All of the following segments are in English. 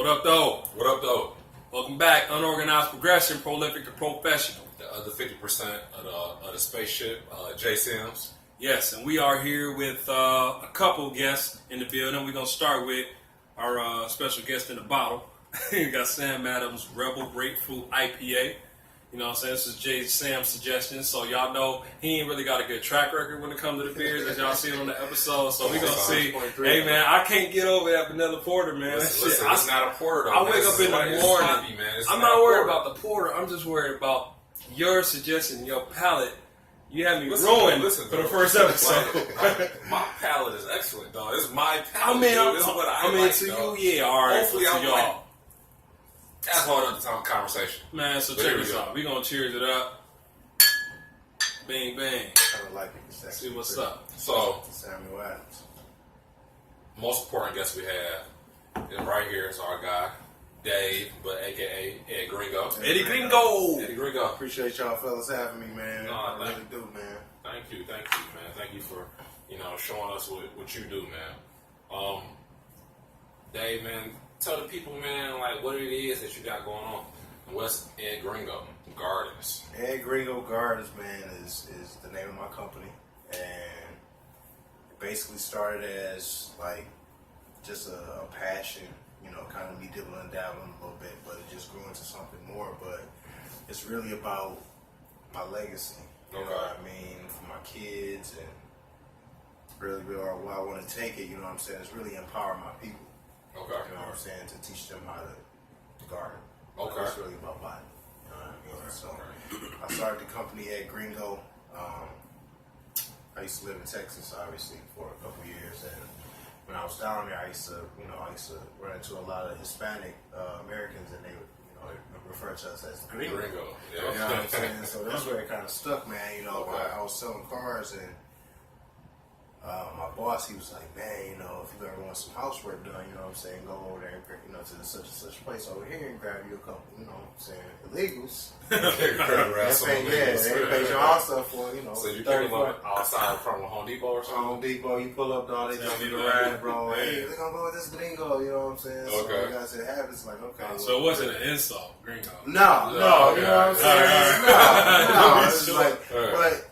What up, though? What up, though? Welcome back. Unorganized progression, prolific to professional. The other 50% of the spaceship, J Sims. Yes, and we are here with a couple guests in the building. We're going to start with our special guest in the bottle. We got Sam Adams' Rebel Grapefruit IPA. You know what I'm saying? This is Jay Sam's suggestion. So y'all know he ain't really got a good track record when it comes to the beers, as y'all see on the episode. So we're going to see. Hey, man, I can't get over that vanilla porter, man. Listen, it's not a porter, though. I wake up in the morning. Hoppy, man. I'm not worried about the porter. I'm just worried about your suggestion, your palate. You had me ruined for the first episode. My palate is excellent, dog. It's my palate. I mean, this is what I like, to you, yeah, all right. Hopefully, I'm y'all. like, that's a whole other time conversation. Man, so check this out. We're going to cheers it up. Bang, bang. I would like it to See what's up. So, Samuel Adams. most important guest we have is right here is our guy, Dave, but a.k.a. Ed Gringo. Ed Gringo! Ed Gringo. Appreciate y'all fellas having me, man. No, I really do, man. Thank you, man. Thank you for, showing us what you do, man. Dave, man, tell the people, man, like what it is that you got going on. And what's Ed Gringo Gardens? Ed Gringo Gardens, man, is the name of my company, and it basically started as like just a passion, kind of me dibbling and dabbling a little bit, but it just grew into something more. But it's really about my legacy. You know what I mean, for my kids, and really where I want to take it. You know what I'm saying? It's really empower my people. Okay. You know what I'm saying? To teach them how to garden. Okay. It's really about body. You know what I mean? So I started the company Ed Gringo. I used to live in Texas, obviously, for a couple years, and when I was down there, I used to run into a lot of Hispanic Americans, and they refer to us as Gringo. Yeah. You know what I'm saying? So that's where it kind of stuck, man. I was selling cars, and my boss, he was like, man, if you ever want some housework done, you know what I'm saying, go over there and, to the such and such place over here and grab you a couple, you know what I'm saying, illegals. They pay your house up for, So you pick them up outside from Home Depot or something? Home Depot, you pull up, dog, they jump in the ride, bro. Hey, they're gonna go with this gringo, you know what I'm saying? So you guys said habits, like, okay. So it wasn't an insult, Gringo. No, you know what I'm saying? No, it's like, but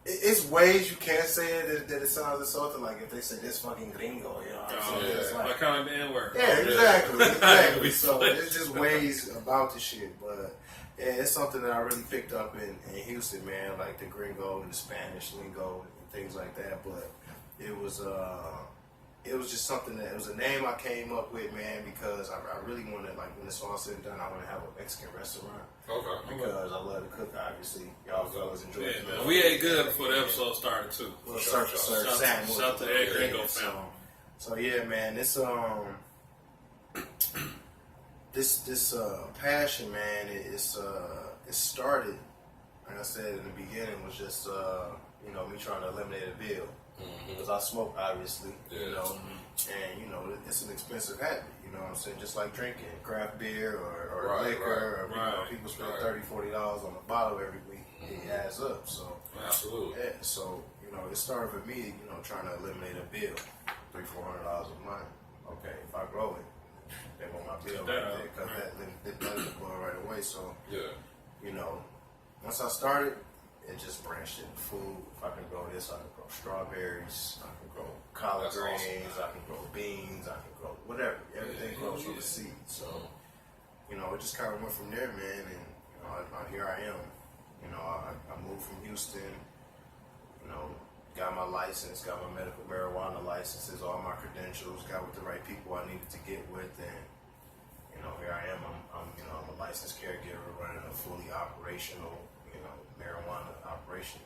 it's ways you can't say it that it sounds insulting. Like if they say this fucking gringo, you know what I'm saying? It's like, kind of the N-word. Yeah, exactly. So it's just ways about the shit. But yeah, it's something that I really picked up in Houston, man. Like the gringo and the Spanish lingo and things like that. But it was just something that it was a name I came up with, man, because I really wanted, like, when it's all said and done, I want to have a Mexican restaurant. Okay. Because I love to cook, obviously. Y'all fellas enjoy it. Man. We ate good before the episode started, too. Well, shout to the Ed Gringo family. So yeah, man, this passion, man, it started, like I said in the beginning, was just me trying to eliminate a bill. Because I smoke, obviously, and it's an expensive habit, you know what I'm saying? Just like drinking craft beer or liquor, or people spend $30-$40 on a bottle every week. It adds up. So absolutely. Yeah. So it started with me, trying to eliminate a bill, $300-$400 a month. Okay, if I grow it, they want my bill right there, because that is going right away. So once I started, it just branched into food. If I can grow this, I can grow strawberries, I can grow collard greens, I can grow beans, I can grow whatever. Everything grows from the seed. So, it just kind of went from there, man. And, here I am. I moved from Houston, got my license, got my medical marijuana licenses, all my credentials, got with the right people I needed to get with, and, here I am. I'm a licensed caregiver running a fully operational marijuana operation.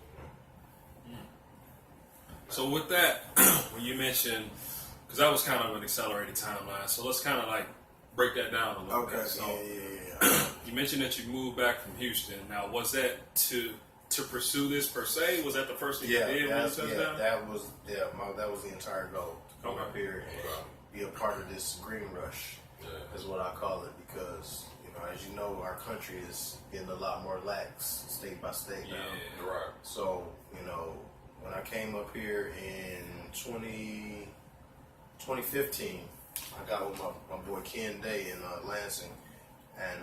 So with that, when you mentioned, because that was kind of an accelerated timeline, so let's kind of like break that down a little bit. So you mentioned that you moved back from Houston. Now, was that to pursue this per se? Was that the first thing you did when you touched down? That was the entire goal. To come up here and be a part of this green rush, is what I call it, because as you know, our country is getting a lot more lax state by state now. Right. So, when I came up here in 2015, I got with my boy Ken Day in Lansing, and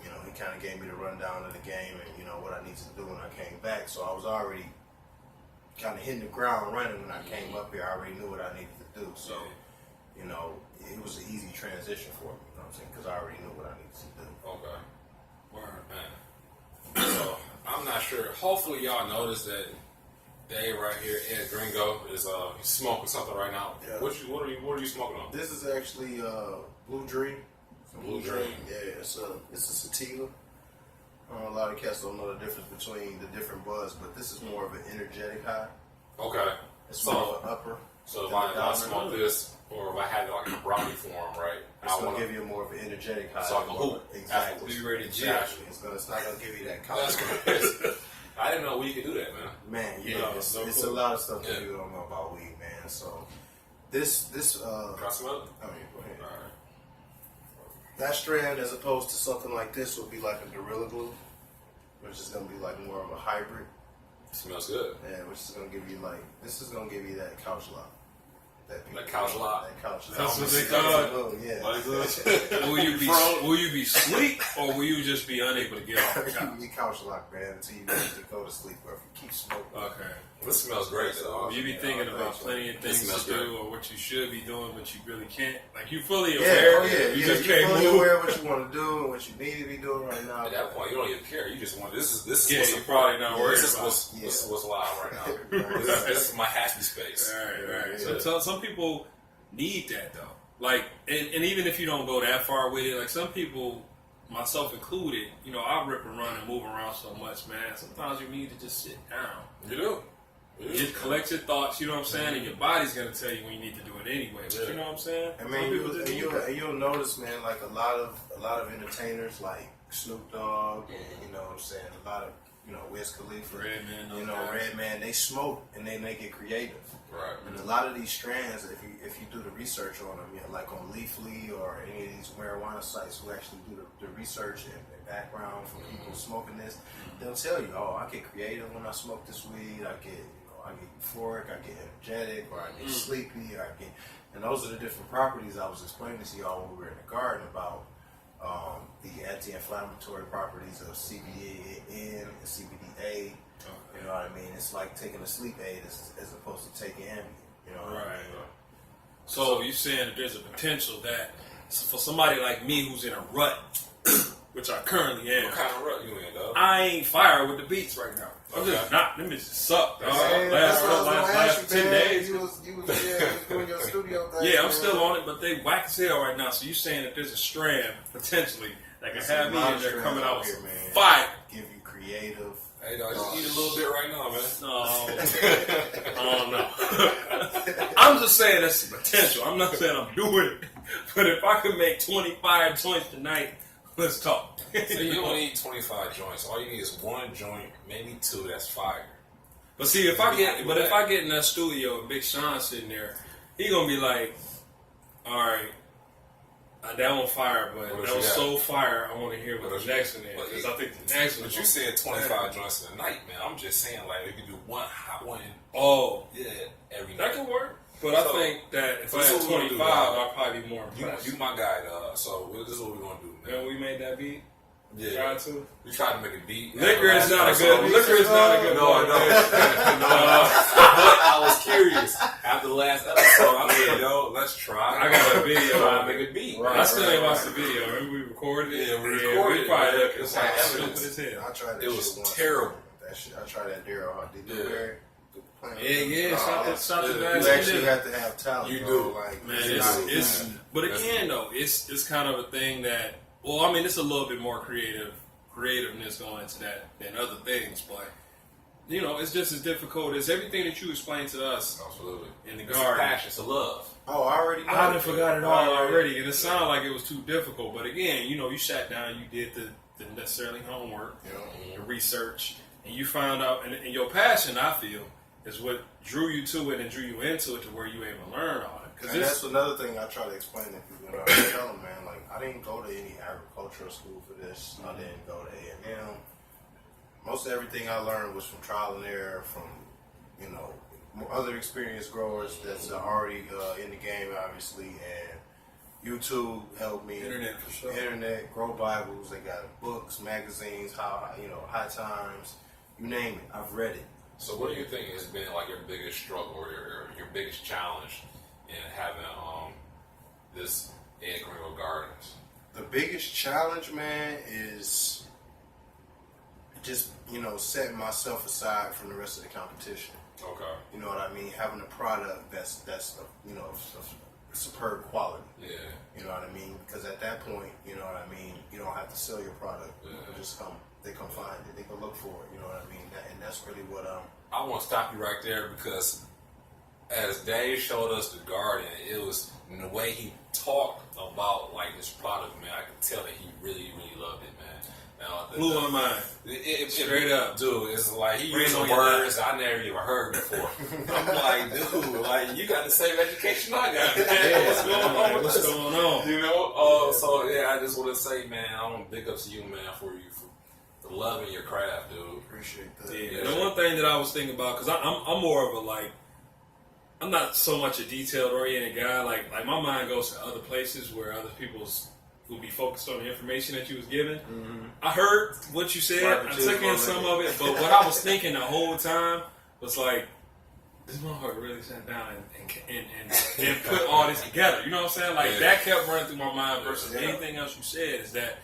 you know, he kind of gave me the rundown of the game and, you know, what I needed to do when I came back. So I was already kind of hitting the ground running when I came up here. I already knew what I needed to do. So, you know, it was an easy transition for me, you know what I'm saying? Because I already knew what I needed to do. Okay. Word, man. So, I'm not sure. Hopefully y'all noticed that Dave right here, Ed Gringo, is he's smoking something right now. Yeah. What are you smoking on? This is actually Blue Dream. Blue Dream. Yeah, it's a sativa. A lot of cats don't know the difference between the different buds, but this is more of an energetic high. Okay. It's more of an upper. So if I smoke this, or if I had it like in brownie form, right? It's going to give you more of an energetic high. So I can hoop. Exactly. Be ready to Exactly. It's not going to give you that That's confidence. crazy. I didn't know we could do that, man. Man, yeah, No, it's so a cool. lot of stuff that you don't know about weed, man. So this Can I smell it? I mean, go ahead. All right. That strand, as opposed to something like this, would be like a Gorilla Glue, which is going to be like more of a hybrid. It smells good. Yeah, which is going to give you this is going to give you that couch lock. That couch lock? That couch lock. That's what they call it. Yeah. Like this? Will you be sleep or will you just be unable to get off the couch? You couch lock, man, until you go to sleep, or if you keep smoking. Okay. This smells great, though. Will you be thinking about plenty of things smells to do great. or what you should be doing, but you really can't? Like, you fully Yeah, aware. You just you're can't fully move. aware of what you want to do and what you need to be doing right now. At that point, you don't even care. You just want this is Yeah, what's you're probably not worried this is about. this is what's live right now. Right. This is my happy space. Right. Yeah. So some people need that though. Like, and even if you don't go that far with it, like some people, myself included, you know, I rip and run and move around so much, man. Sometimes you need to just sit down. You do. Just collect your thoughts, you know what I'm saying? And your body's gonna tell you when you need to do it anyway. But you know what I'm saying? I mean, you'll notice, man, like a lot of entertainers, like Snoop Dogg, and you know what I'm saying, a lot of, you know, Wiz Khalifa, Redman, you know, Redman, they smoke and they make it creative. Right. And a lot of these strands, if you do the research on them, you know, like on Leafly or any of these marijuana sites who actually do the research and the background for people smoking this, they'll tell you, oh, I get creative when I smoke this weed. I get euphoric, I get energetic, or I get sleepy, or and those are the different properties I was explaining to y'all when we were in the garden about the anti-inflammatory properties of CBD-N and CBD-A. You know what I mean? It's like taking a sleep aid as opposed to taking Ambien. You know what I mean? So you're saying that there's a potential that for somebody like me who's in a rut, which I currently am. What kind of rut you in, though? I ain't fire with the beats right now. I'm just not. Them bitches suck. Last 10 days. You was doing your studio thing. Yeah, I'm still on it, but they whack as hell right now. So you saying that there's a strand potentially that can have me in there coming out with fire. Give you creative. Hey, dog, just eat a little bit right now, man. No, I don't know. I'm just saying that's the potential. I'm not saying I'm doing it, but if I could make 25 joints tonight, let's talk. So you don't need 25 joints. All you need is one joint, maybe two. That's fire. But see, if I get in that studio and Big Sean sitting there, he gonna be like, "All right, that one fire, but that was so fire. I want to hear what the next one is because I think the next one." But you said 25 joints in a night, man. I'm just saying, like, if you do one hot one, every night. That could work. But I think that if I had 25, I'd probably be more impressed. You my guy, so this is what we're gonna do, man. And we made that beat. Yeah. Tried to. We tried to make a beat. Liquor is not a good. Liquor is not a good. No. But I was curious after the last episode. I said, "Yo, let's try." I got a video. Try to make a beat. Right. I still ain't watched the video. Remember we recorded it. Yeah, we recorded it. Probably look It's like like stupid evidence. as hell. I tried that. It was shit once. terrible. That shit. I tried that Daryl Hart. Did you hear? Yeah. Shout to You that. actually have to have talent. You bro. do. Like, Man, it's but again though, it's kind of a thing that. Well, I mean, it's a little bit more creativeness going into that than other things, but you know, it's just as difficult as everything that you explained to us. Absolutely. In the It's garden. a passion. It's a love. Oh, I already know. I done forgot it all already, and it sounded like it was too difficult. But again, you know, you sat down, you did the necessarily homework, the research, and you found out. And your passion, I feel, is what drew you to it and drew you into it to where you able to learn all it. And that's another thing I try to explain to people. And I tell them, man, like I didn't go to any agricultural school for this. I didn't go to A&M. Most of everything I learned was from trial and error, from other experienced growers that's already in the game, obviously, and YouTube helped me. Internet for sure. Internet, Grow Bibles. They got books, magazines, High Times, you name it. I've read it. So what do you think has been like your biggest struggle or your biggest challenge in having this Ed Gringo Gardens? The biggest challenge, man, is just, setting myself aside from the rest of the competition. Okay. You know what I mean? Having a product that's of superb quality. Yeah. You know what I mean? Because at that point, you know what I mean, you don't have to sell your product. Yeah. People just they come find it. They can look for it. You know what I mean? And that's really what I want to stop you right there because as Dave showed us the garden, it was in the way he talked about like this product, man. I could tell that he really, really loved it, man. Blew my mind. Straight up. Dude, it's like he Bring used on some your words I never even heard before. I'm like, dude, like you got the same education I got. Yeah, What's going on with what's this? going on? You know? So yeah, I just want to say, man, I want to big ups to you, man, for loving your craft, dude. appreciate that. Yeah. The one thing that I was thinking about, because I'm more of a I'm not so much a detailed oriented guy. Like my mind goes to other places where other people's will be focused on the information that you was given. Mm-hmm. I heard what you said. I took in some of it, but what I was thinking the whole time was like, this motherfucker really sat down and put all this together. You know what I'm saying? Like that kept running through my mind versus anything else you said is that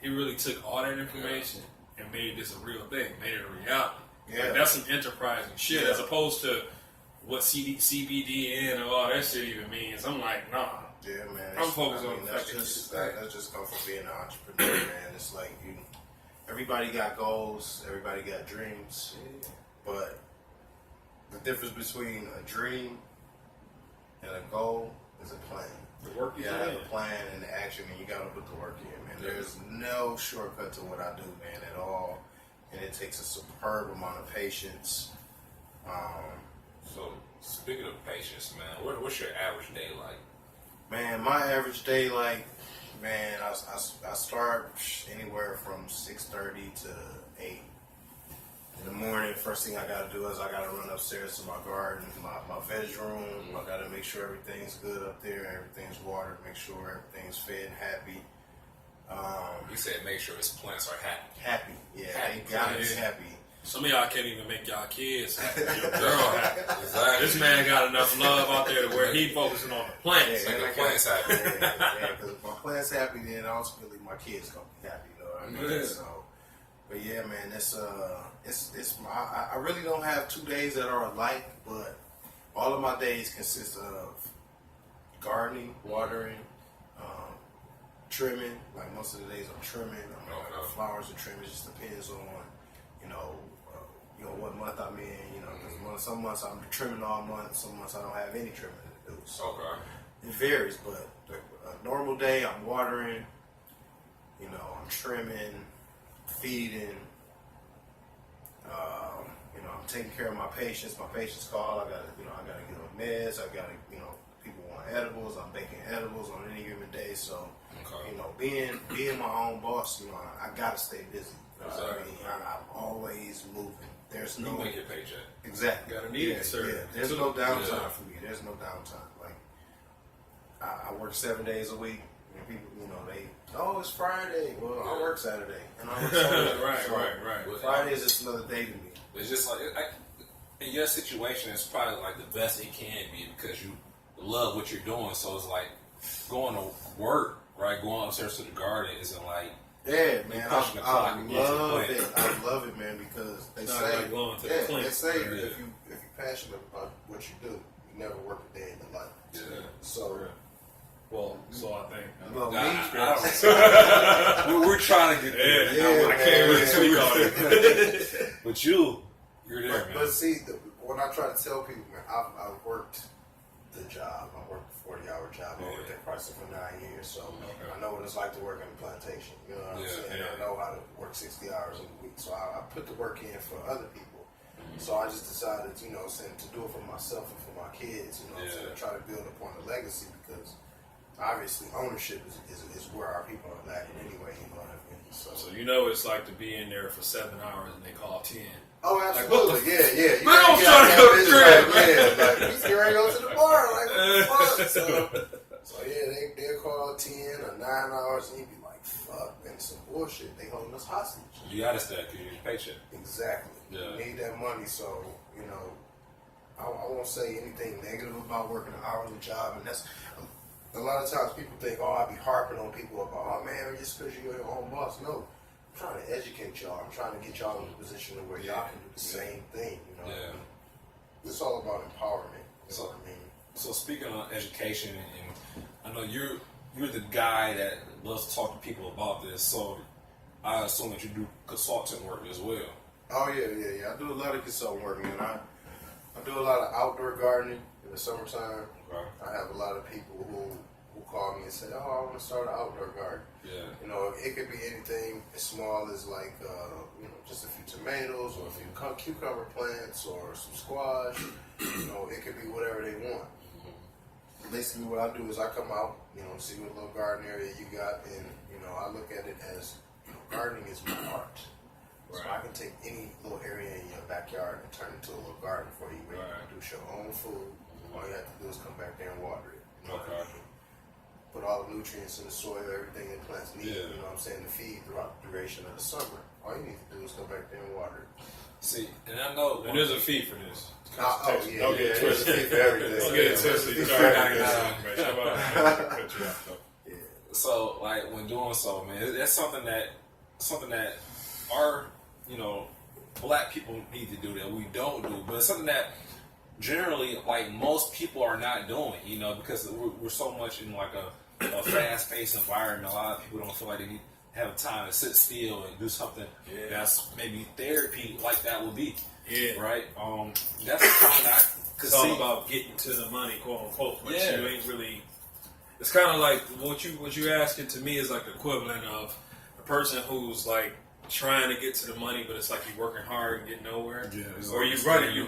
he really took all that information and made this a real thing, made it a reality. Yeah. Like, that's some enterprising shit as opposed to what CBD and all that shit even means. I'm like, nah. Yeah, man. I'm focused on that's just come from being an entrepreneur, man. It's like everybody got goals, everybody got dreams, but the difference between a dream and a goal is a plan. The work you have a plan and the action, and you got to put the work in, man. There's no shortcut to what I do, man, at all, and it takes a superb amount of patience. So speaking of patience, man, what's your average day like? Man, my average day, I start anywhere from 6:30 to 8 in the morning. First thing I gotta do is I gotta run upstairs to my garden, my veg room. I gotta make sure everything's good up there, everything's watered, make sure everything's fed and happy. You said make sure his plants are happy. Happy, yeah, Happy they gotta plants. be happy. Some of y'all can't even make y'all kids happy. Your girl happy. Exactly. This man got enough love out there to where he focusing on the plants. Make the plants happy. Yeah, because if my plant's happy, then ultimately my kids gonna be happy. You know what I mean? Yeah. So, but yeah, man, I really don't have 2 days that are alike, but all of my days consist of gardening, watering, trimming. Like most of the days I'm trimming. Flowers and trimming. It just depends on what month I'm in. Because some months I'm trimming all month. Some months I don't have any trimming to do. So it varies. But a normal day, I'm watering. I'm trimming, feeding. I'm taking care of my patients. My patients call. I gotta get on meds. I gotta, people want edibles. I'm baking edibles on any given day. So, being my own boss, I gotta stay busy. You know what I mean? I'm always moving. There's no. You make your paycheck. Exactly. Gotta need it, sir. Yeah. There's no downtime for me. There's no downtime. Like I work 7 days a week. And people, it's Friday. Well, I work Saturday, and I work Saturday. Right. Friday is just another day to me. It's just like in your situation, it's probably like the best it can be because you love what you're doing. So it's like going to work, right? Going upstairs to the garden isn't like man. pushing the I clock and getting to the love plant. it. I love it, man, because they Not say like going to the clinic. they say Yeah. if you're passionate about what you do, you never work a day in your life. Yeah. So. Well, so I think. Well, We're trying to get there. Yeah, I can't really speak on it. But you're there, man. But see, when I try to tell people, man, I've worked the job. I worked a 40-hour job. I worked at Chrysler for 9 years, so I know what it's like to work in a plantation. You know what I'm saying? I know how to work 60 hours a week, so I put the work in for other people. So I just decided, to do it for myself and for my kids, to try to build upon the legacy because obviously ownership is where our people are lacking anyway, you know what I mean? So it's like to be in there for 7 hours and they call 10. oh, absolutely, yeah. Man, I'm trying to go to the crib. Like, he's getting ready to go to the bar, like, what the fuck? So yeah, they'll call or 10 or 9 hours, and you'd be like, fuck, man, some bullshit. They holding us hostage. You gotta stack because you need a paycheck. Exactly. Yeah. You need that money, so, you know, I won't say anything negative about working an hourly job, and that's a lot of times people think, oh, I be harping on people about, oh man, just because you're your own boss. No, I'm trying to educate y'all. I'm trying to get y'all in a position where y'all can do the same thing. You know, Yeah. It's all about empowerment. You know what I mean? So speaking of education, and I know you're the guy that loves to talk to people about this. So I assume that you do consulting work as well. Oh yeah. I do a lot of consulting work, man. I do a lot of outdoor gardening in the summertime. Okay. I have a lot of people who call me and say, oh, I want to start an outdoor garden. Yeah. You know, it could be anything as small as like, you know, just a few tomatoes or a few cucumber plants or some squash. You know, it could be whatever they want. Basically, what I do is I come out, you know, see what little garden area you got, and, you know, I look at it as, you know, gardening is my art. So I can take any little area in your backyard and turn it into a little garden for you where you can produce your own food. All you have to do is come back there and water it. You know what I mean? Put all the nutrients in the soil, everything that plants need, you know what I'm saying, to feed throughout the duration of the summer. All you need to do is come back there and water it. See, and I know... And there's a fee for this. Oh, yeah. Don't get it There's a fee for everything. Don't get it twisted. Sorry, cut you off, though. Yeah. So, like, when doing so, man, that's something that our, you know, black people need to do that we don't do, but it's something that generally, like, most people are not doing, you know, because we're so much in, like, a fast-paced environment. A lot of people don't feel like they need to have time to sit still and do something that's maybe therapy like that would be. Yeah. Right? That's the kind I could It's all see. about getting to the money, quote unquote. But Yeah. you ain't really. It's kind of like what you asking to me is like the equivalent of a person who's like trying to get to the money, but it's like you're working hard and getting nowhere. Yeah, it's Or like you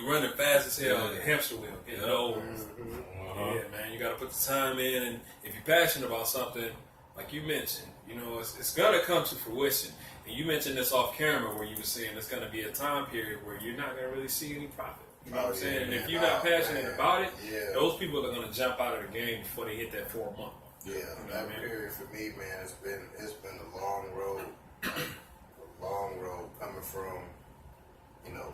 running fast as hell, Yeah. the hamster wheel, getting nowhere. Uh-huh. Yeah, man, you got to put the time in, and if you're passionate about something, like you mentioned, you know, it's gonna come to fruition. And you mentioned this off camera where you were saying there's gonna be a time period where you're not gonna really see any profit. You know what I'm saying? And if you're not passionate about it, those people are gonna jump out of the game before they hit that 4 month. Yeah, You know that what I mean? period for me, man, it's been a long road,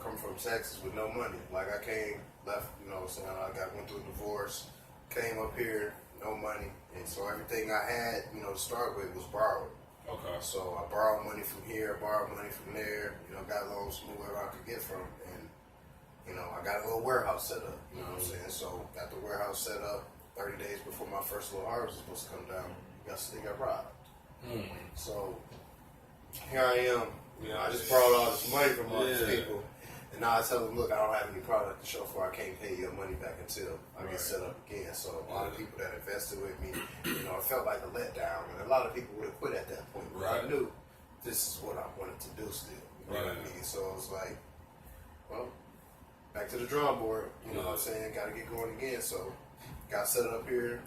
coming from Texas with no money. Like I left, you know, saying I went through a divorce, came up here, no money, and so everything I had, you know, to start with was borrowed. Okay. So I borrowed money from here, borrowed money from there, you know, got loans from wherever I could get from, and you know, I got a little warehouse set up. You know what I'm saying? So got the warehouse set up. 30 days before my first little harvest was supposed to come down, they got robbed. So here I am. You know, I just borrowed all this money from all these people, and now I tell them, look, I don't have any product to show for. I can't pay your money back until I get set up again. So a lot of people that invested with me, you know, it felt like a letdown, and a lot of people would have quit at that point. But I knew this is what I wanted to do still. You know what I mean? So it was like, well, back to the drawing board. You know what I'm saying? Got to get going again. So got set up here.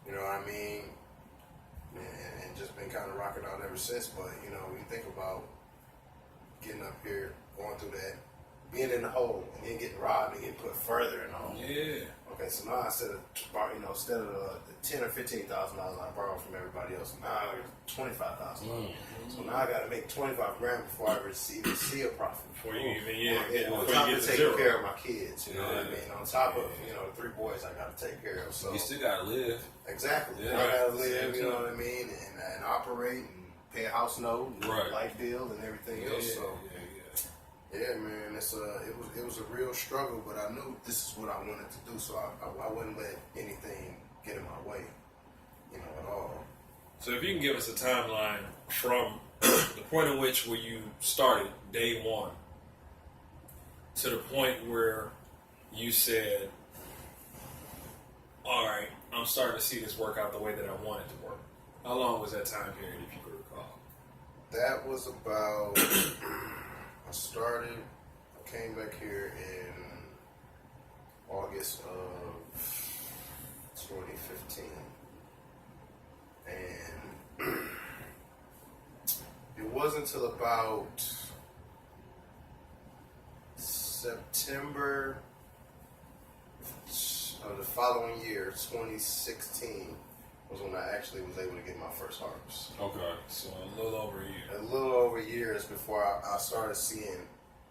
You know what I mean? And just been kind of rocking out ever since. But you know, when you think about getting up here, going through that, being in the hole, and then getting robbed and getting put further in the hole. Yeah. Okay, so now instead of the $10,000 or $15,000 I borrowed from everybody else, now it's $25,000. So now I got to make $25,000 before I see a profit. Before you even on before top you of get to taking zero. care of my kids, you know what I mean. On top of the 3 boys I got to take care of. So You still gotta live. exactly, Yeah. I got to Same live, you know time. what I mean, and operate and pay a house note, and light bill, and everything else. So. Yeah, man, it was a real struggle, but I knew this is what I wanted to do, so I wouldn't let anything get in my way, you know, at all. So if you can give us a timeline from the point in which where you started, day one, to the point where you said, all right, I'm starting to see this work out the way that I want it to work. How long was that time period, if you could recall? That was about, I came back here in August of 2015. And it wasn't until about September of the following year, 2016, was when I actually was able to get my first harvest. Okay, so a little over a year. A little over a year is before I started seeing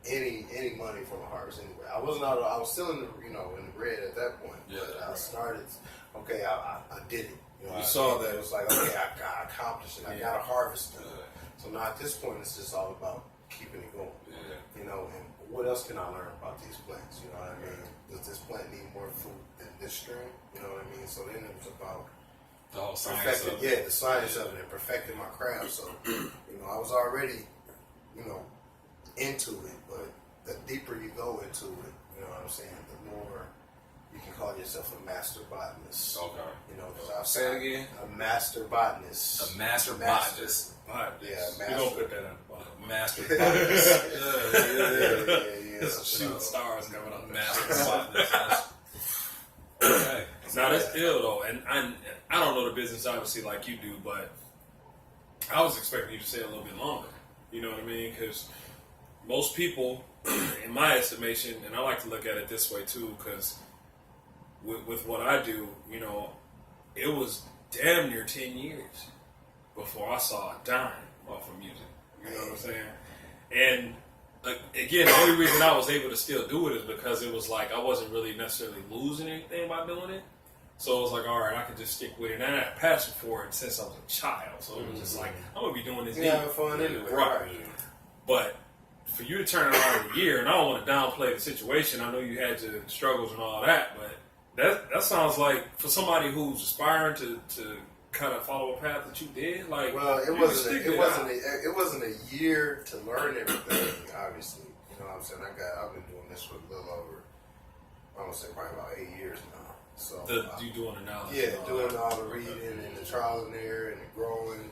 any money from a harvest anyway. I was still in the in the red at that point. Yeah, but I started. Okay, I did it. You saw that. It was like, okay, I accomplished it. I got a harvest done. So now at this point, it's just all about keeping it going. Yeah. And what else can I learn about these plants? You know what I mean? Does this plant need more food than this strain? You know what I mean? So then it was about The whole science perfecting, of it. the science of it and perfecting my craft. So, I was already, into it, but the deeper you go into it, you know what I'm saying, the more you can call yourself a master botanist. Okay. Because I've Say it again. A master botanist. A master botanist. Yeah, We're going to put that in the bottom. Master botanist. yeah. There's some shooting stars coming up. Master botanist. Okay. Now that's ill though, and I don't know the business obviously like you do, but I was expecting you to say a little bit longer. You know what I mean? Because most people, in my estimation, and I like to look at it this way too, because with what I do, it was damn near 10 years before I saw a dime off of music. You know what I'm saying? And again, the only reason I was able to still do it is because it was like I wasn't really necessarily losing anything by doing it. So it was like, all right, I could just stick with it. And I had a passion for it since I was a child. So it was just like, I'm going to be doing this. Yeah, having fun anyway. Right. But for you to turn it around in a year, and I don't want to downplay the situation. I know you had your struggles and all that, but that sounds like for somebody who's aspiring to kind of follow a path that you did, like, well, it wasn't a year to learn everything. Obviously, you know what I'm saying. I've been doing this for a little over, I want to say probably about 8 years now. So you doing analysis? Yeah, doing all the reading and the trial and error and the growing.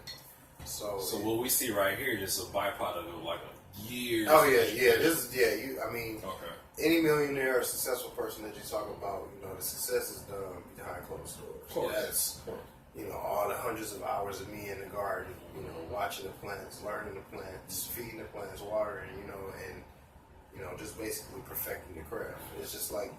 So what we see right here is just a byproduct of like a year. Oh yeah. Okay. Any millionaire or successful person that you talk about, the success is done behind closed doors. Of course. That's, all the hundreds of hours of me in the garden, watching the plants, learning the plants, feeding the plants, watering, and just basically perfecting the craft. It's just like,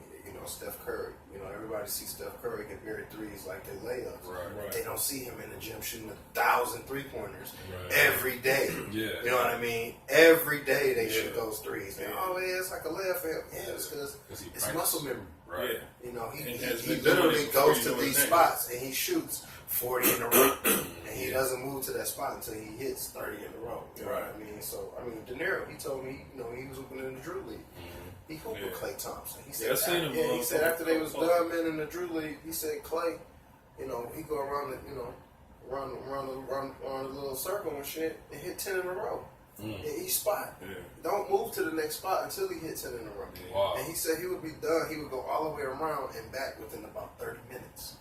Steph Curry. Everybody sees Steph Curry get buried threes like they layups. Right. They don't see him in the gym shooting 1,000 3-pointers Right. every day. Yeah. You know what I mean? Every day they shoot those threes. And, it's like a layup for him. Yeah, it's because it's muscle memory. Right. Yeah. He literally goes to these spots and he shoots 40 in a row. And he doesn't move to that spot until he hits 30 in a row. You know what I mean? So, De Niro, he told me, he was hooping in the Drew League. He hooped with Klay Thompson. He said, he said after they was done, man, in the Drew League, he said Klay, he go around the, around a little circle and shit and hit 10 in a row in each spot. Yeah. Don't move to the next spot until he hit 10 in a row. Wow. And he said he would be done. He would go all the way around and back within about 30 minutes.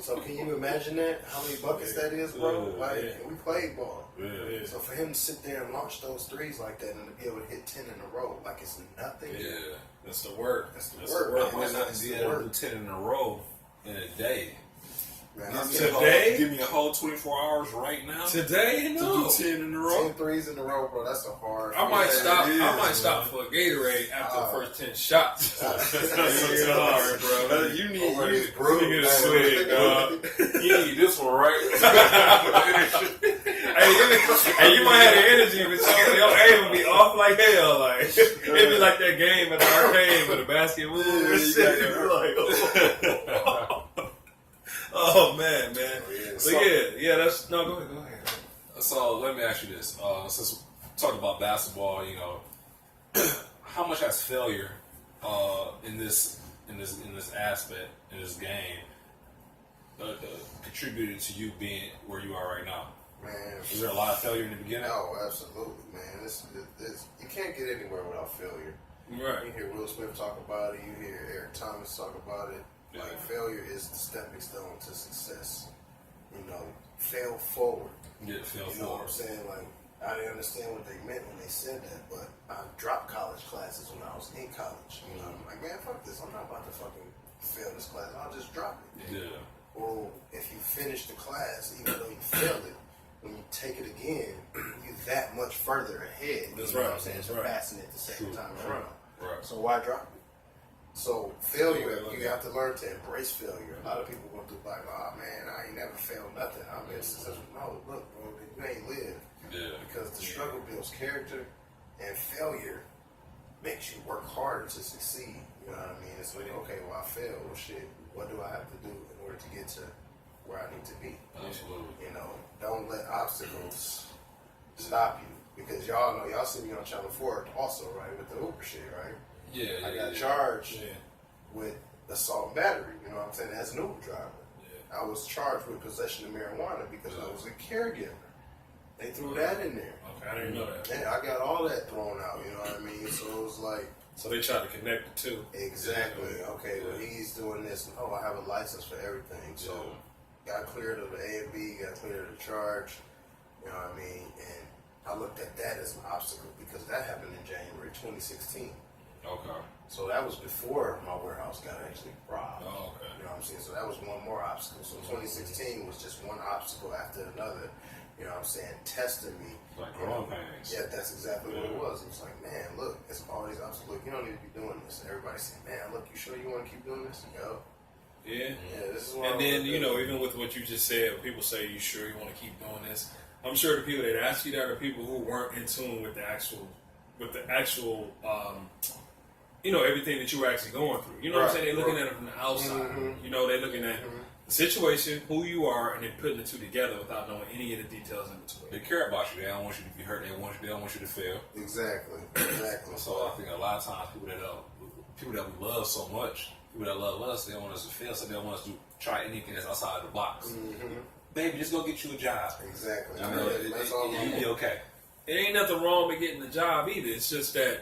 So can you imagine that? How many buckets that is, bro? We played ball. Yeah. So for him to sit there and launch those threes like that and to be able to hit 10 in a row like it's nothing. Yeah. That's the work. That's the work. I might not be able to do 10 in a row in a day. Man, Give me a whole 24 hours right now. Today? No. To do 10 in a row? 10 threes in a row, bro. That's a hard. I might stop for a Gatorade after the first 10 shots. That's hard, bro. You need a swig, dog. You need this one, right? Hey, you might have the energy, but your aim would be off like hell. Like it'd be like that game at the arcade with a basket move and shit. Oh man. That's no. Go ahead. So let me ask you this: since we talked about basketball, how much has failure in this aspect in this game contributed to you being where you are right now? Man, is there a lot of failure in the beginning? No, absolutely, man. It's you can't get anywhere without failure. Right. You hear Will Smith talk about it. You hear Eric Thomas talk about it. Yeah. Like failure is the stepping stone to success. Fail forward. Yeah, fail You know forward. what I'm saying? Like I didn't understand what they meant when they said that, but I dropped college classes when I was in college. I'm like, man, fuck this. I'm not about to fucking fail this class. I'll just drop it. Yeah. Well, if you finish the class, even though you failed it, when you take it again, you're that much further ahead. That's you know right. what I'm saying? That's It's right. passing it the second time around. Right. So why drop it? So failure, you have to learn to embrace failure. A lot of people go through like, oh man, I ain't never failed nothing. I'm successful. No, look, bro, you ain't lived. Yeah. Because the struggle builds character, and failure makes you work harder to succeed. You know what I mean? It's like, okay, well, I failed. Well, shit, what do I have to do in order to get to where I need to be? Absolutely. You know, don't let obstacles stop you. Because y'all know, y'all see me on Channel 4 also, right, with the Uber shit, right? Yeah. I got charged with assault and battery, you know what I'm saying, as an Uber driver. Yeah. I was charged with possession of marijuana because I was a caregiver. They threw that in there. Okay, I didn't know that. Yeah, I got all that thrown out, you know what I mean? So it was like... So they tried to connect the two. Exactly. Okay, well, he's doing this. Oh, I have a license for everything. So got cleared of the A and B, got cleared of the charge, you know what I mean? And I looked at that as an obstacle because that happened in January 2016. Okay. So that was before my warehouse got actually robbed. Oh, okay. You know what I'm saying? So that was one more obstacle. So 2016 was just one obstacle after another. You know what I'm saying? Testing me. Like growing pains. Yeah, that's exactly what it was. It was like, man, look, it's all these obstacles. Look, you don't need to be doing this. And everybody said, man, look, you sure you want to keep doing this? Yo. Yeah. Yeah, this is what and then, you know, even with what you just said, people say, you sure you want to keep doing this? I'm sure the people that ask you that are people who weren't in tune with the actual, you know, everything that you were actually going through. You know what I'm saying? They're looking at it from the outside. Mm-hmm. You know, they're looking at the situation, who you are, and then putting the two together without knowing any of the details in between. They care about you. They don't want you to be hurt. They don't want you to fail. Exactly. So I think a lot of times people that we love so much, people that love us, they don't want us to fail, so they don't want us to try anything that's outside the box. Mm-hmm. Baby, just go get you a job. Exactly. I know, you'll be okay. It ain't nothing wrong with getting the job either. It's just that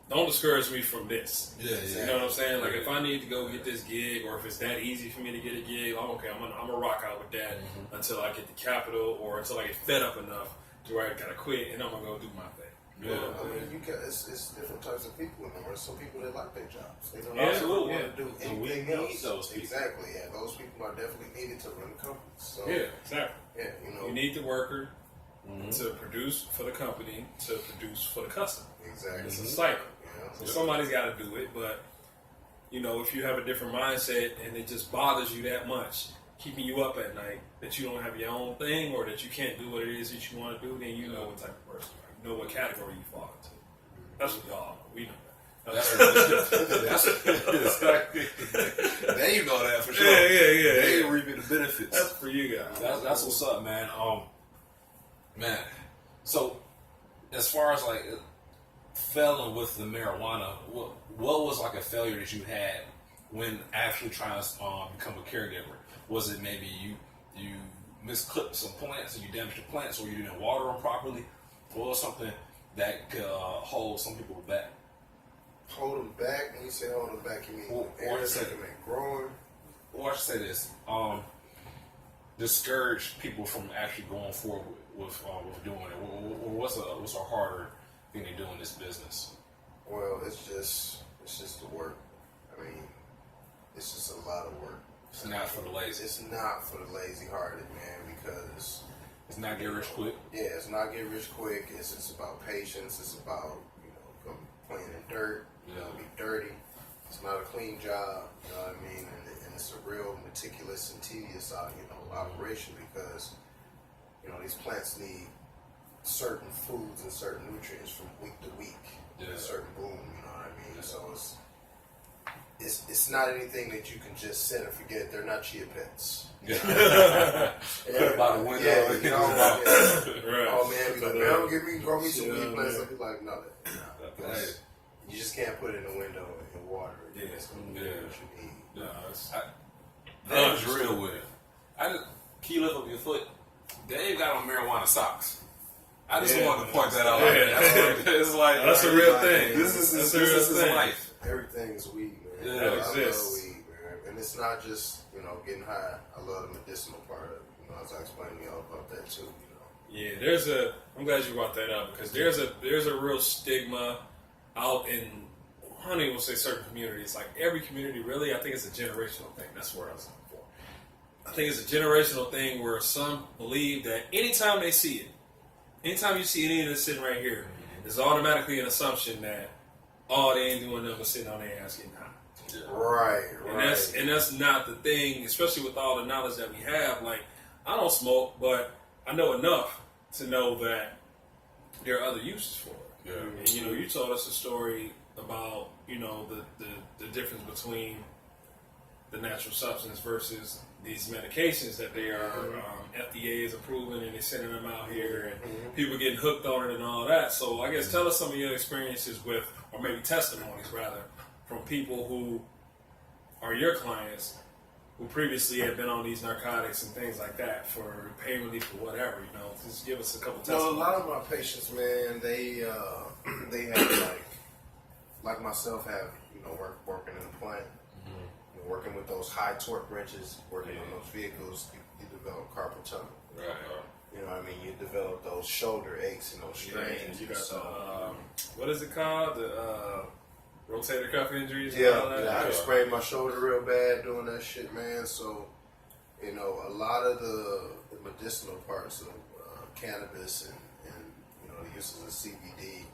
don't discourage me from this. Yeah. You know what I'm saying? Like if I need to go get this gig, or if it's that easy for me to get a gig, I'm okay. I'm gonna rock out with that until I get the capital, or until I get fed up enough to where I gotta quit, and I'm gonna go do my thing. Yeah. I mean, it's different types of people in the world. Some people that like their jobs. They don't Absolutely, want to do So we anything need else. those people. Exactly. Yeah, those people are definitely needed to run the company. So Yeah, exactly. yeah, you know, You need the worker to produce for the company, to produce for the customer. exactly. It's a cycle. Yeah. So somebody's got to do it, but you know, if you have a different mindset and it just bothers you that much, keeping you up at night, that you don't have your own thing, or that you can't do what it is that you want to do, then you know what type of person you are. You know what category you fall into. That's what y'all know. We know that. That's exactly. There you go, that for sure. Yeah. They reaping the benefits. That's for you guys. That's what's up, man. Man. So, as far as like failing with the marijuana, what was like a failure that you had when actually trying to become a caregiver? Was it maybe you misclipped some plants and you damaged the plants, or you didn't water them properly, or was something that could hold some people back? Hold them back. When you say hold them back, you mean or second growing? Or I should say this: discourage people from actually going forward with doing it. What's a harder thing to do in this business? Well, it's just the work. I mean, it's just a lot of work. It's not for the lazy. It's not for the lazy-hearted, man, because it's not get rich quick. Yeah, it's not get rich quick. It's about patience. It's about, you know, playing in dirt. You know, be dirty. It's not a clean job. You know what I mean? And it's a real meticulous and tedious, operation, because, you know, these plants need certain foods and certain nutrients from week to week. Yeah. A certain boom. You know what I mean? So it's not anything that you can just set and forget. They're not chia pets. Yeah. By the window. Yeah, you know, Right. Oh man, be like, man, grow me some weed plants. I'll be like, no, because you just can't put it in the window and water it. Yeah. It's gonna be what you need. No, Dave's real with it. Can you lift up your foot? Dave got on marijuana socks. I just wanted to point that out. It's like that's a real thing. This is his life. Everything's weed, man. Yeah, I exists. love weed, man. And it's not just, you know, getting high. I love the medicinal part of it. You know, as I explained to y'all about that too, you know. Yeah, I'm glad you brought that up, because there's a real stigma out in, I don't even say certain communities, like every community really. I think it's a generational thing. That's where I was looking for. I think it's a generational thing where some believe that anytime they see it, anytime you see any of this sitting right here, there's automatically an assumption that, oh, they ain't doing nothing but sitting on their ass getting high. Right. And that's not the thing, especially with all the knowledge that we have. Like, I don't smoke, but I know enough to know that there are other uses for it. Yeah. And you told us a story about the difference between the natural substance versus these medications that they are FDA is approving and they're sending them out here and people getting hooked on it and all that. So I guess tell us some of your experiences with, or maybe testimonies rather, from people who are your clients who previously had been on these narcotics and things like that for pain relief or whatever. Just give us a couple testimonies. Well, a lot of my patients, man, they have like myself have working in the plant. Working with those high torque wrenches, working on those vehicles, you develop carpal tunnel. Right. You know what I mean? You develop those shoulder aches and those strains. You got what is it called? The rotator cuff injuries? I sprained my shoulder real bad doing that shit, man. So, a lot of the medicinal parts of cannabis and the uses of CBD,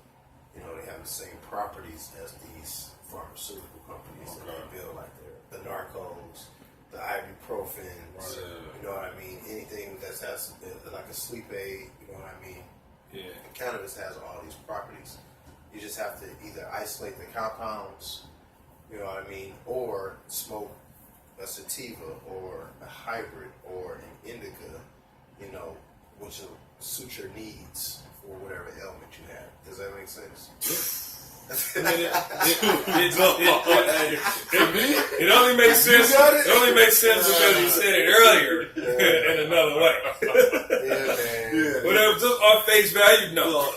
they have the same properties as these pharmaceutical companies that they build, like the Narcos, the ibuprofen, you know what I mean? Anything that has like a sleep aid, you know what I mean? Yeah. Cannabis has all these properties. You just have to either isolate the compounds, you know what I mean, or smoke a sativa or a hybrid or an indica, which will suit your needs for whatever ailment you have. Does that make sense? It only makes sense. It only makes sense because you said it earlier in another way. Yeah, man. Whatever, just on face value, no.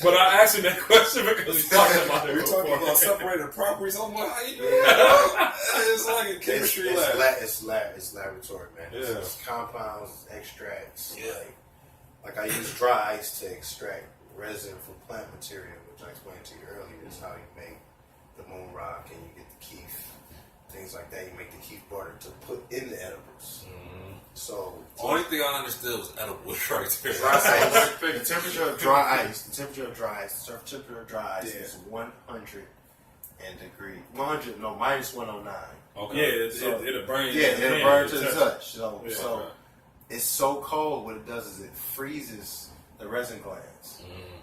But I asked him that question because he's talking about it. We're talking about separated properties. I'm like, how you doing? It's like a chemistry lab. It's laboratory, man. Yeah. It's compounds, it's extracts. Yeah. Like I use dry ice to extract resin from plant material, which I explained to you earlier. Is how you make the moon rock and you get the keef, things like that. You make the keef butter to put in the edibles. So the only thing I understood was edibles right there. Dry ice, the temperature of dry ice, the surface temperature of dry ice is 100 degree. Minus 109. Okay. Yeah, it'll burn. Yeah, it'll burn to the touch. So it's so cold. What it does is it freezes the resin glands,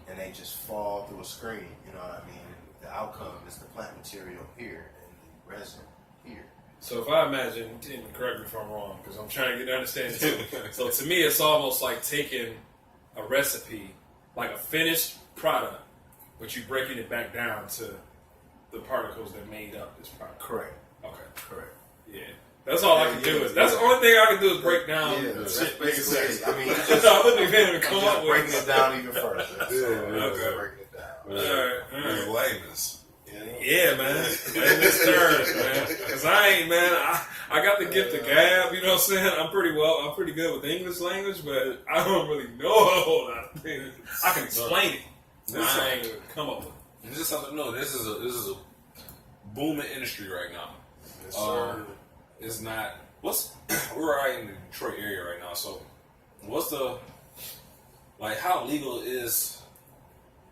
and they just fall through a screen. You know what I mean? The outcome is the plant material here and the resin here. So if I imagine, and correct me if I'm wrong, because I'm trying to get an understanding too. So to me, it's almost like taking a recipe, like a finished product, but you breaking it back down to the particles that made up this product. Correct. Okay. Correct. Yeah. That's all I can do. That's the only thing I can do is break down. Yeah, the shit. Basically, I wouldn't even come up with breaking it down even further. Okay. Breaking it down. All right. Layman's. Yeah, man. In this terms, man. Because I got the gift of gab, you know what I'm saying? I'm pretty good with the English language, but I don't really know a whole lot of things. I can explain it. I ain't gonna come up with it. You just have to know this is a booming industry right now. Yes, sir. It's not. We're right in the Detroit area right now. So, how legal is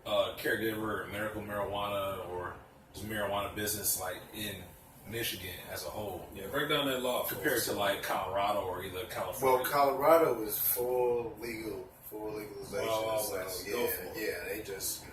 caregiver medical marijuana or just marijuana business in Michigan as a whole? Yeah, break down that law compared to Colorado or either California. Well, Colorado is full legalization. They just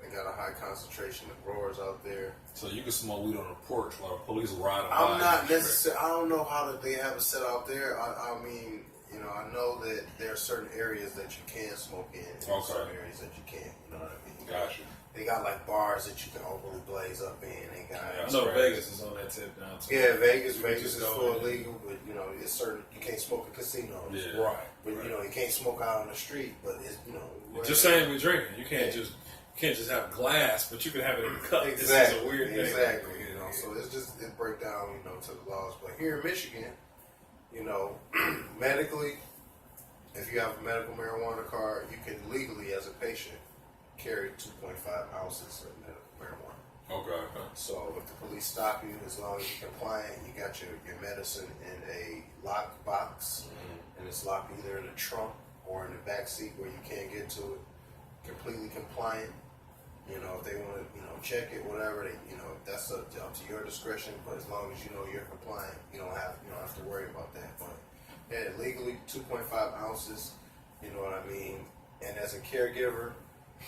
they got a high concentration of growers out there. So you can smoke weed on the porch while the police are riding by. I'm not necessarily. I don't know how they have it set out there. I mean, I know that there are certain areas that you can smoke in, and certain areas that you can't. You know what I mean? Gotcha. They got bars that you can openly blaze up in. They got. I know Vegas is on that tip now too. Yeah, Vegas is full illegal, but it's certain you can't smoke in casinos. Yeah. Right. But you can't smoke out on the street. But it's just saying with drinking, you can't just have glass, but you can have it in a cup. Exactly. This is a weird thing. Exactly. So it break down to the laws. But here in Michigan, medically, if you have a medical marijuana card, you can legally, as a patient, carry 2.5 ounces of medical marijuana. Okay. So if the police stop you, as long as you're compliant, you got your medicine in a locked box, and it's locked either in the trunk or in the back seat where you can't get to it. Completely compliant, You know, if they want to, you know, check it, whatever, they, you know, that's up to your discretion. But as long as you know you're compliant, you don't have to worry about that. But yeah, legally 2.5 ounces. You know what I mean? And as a caregiver,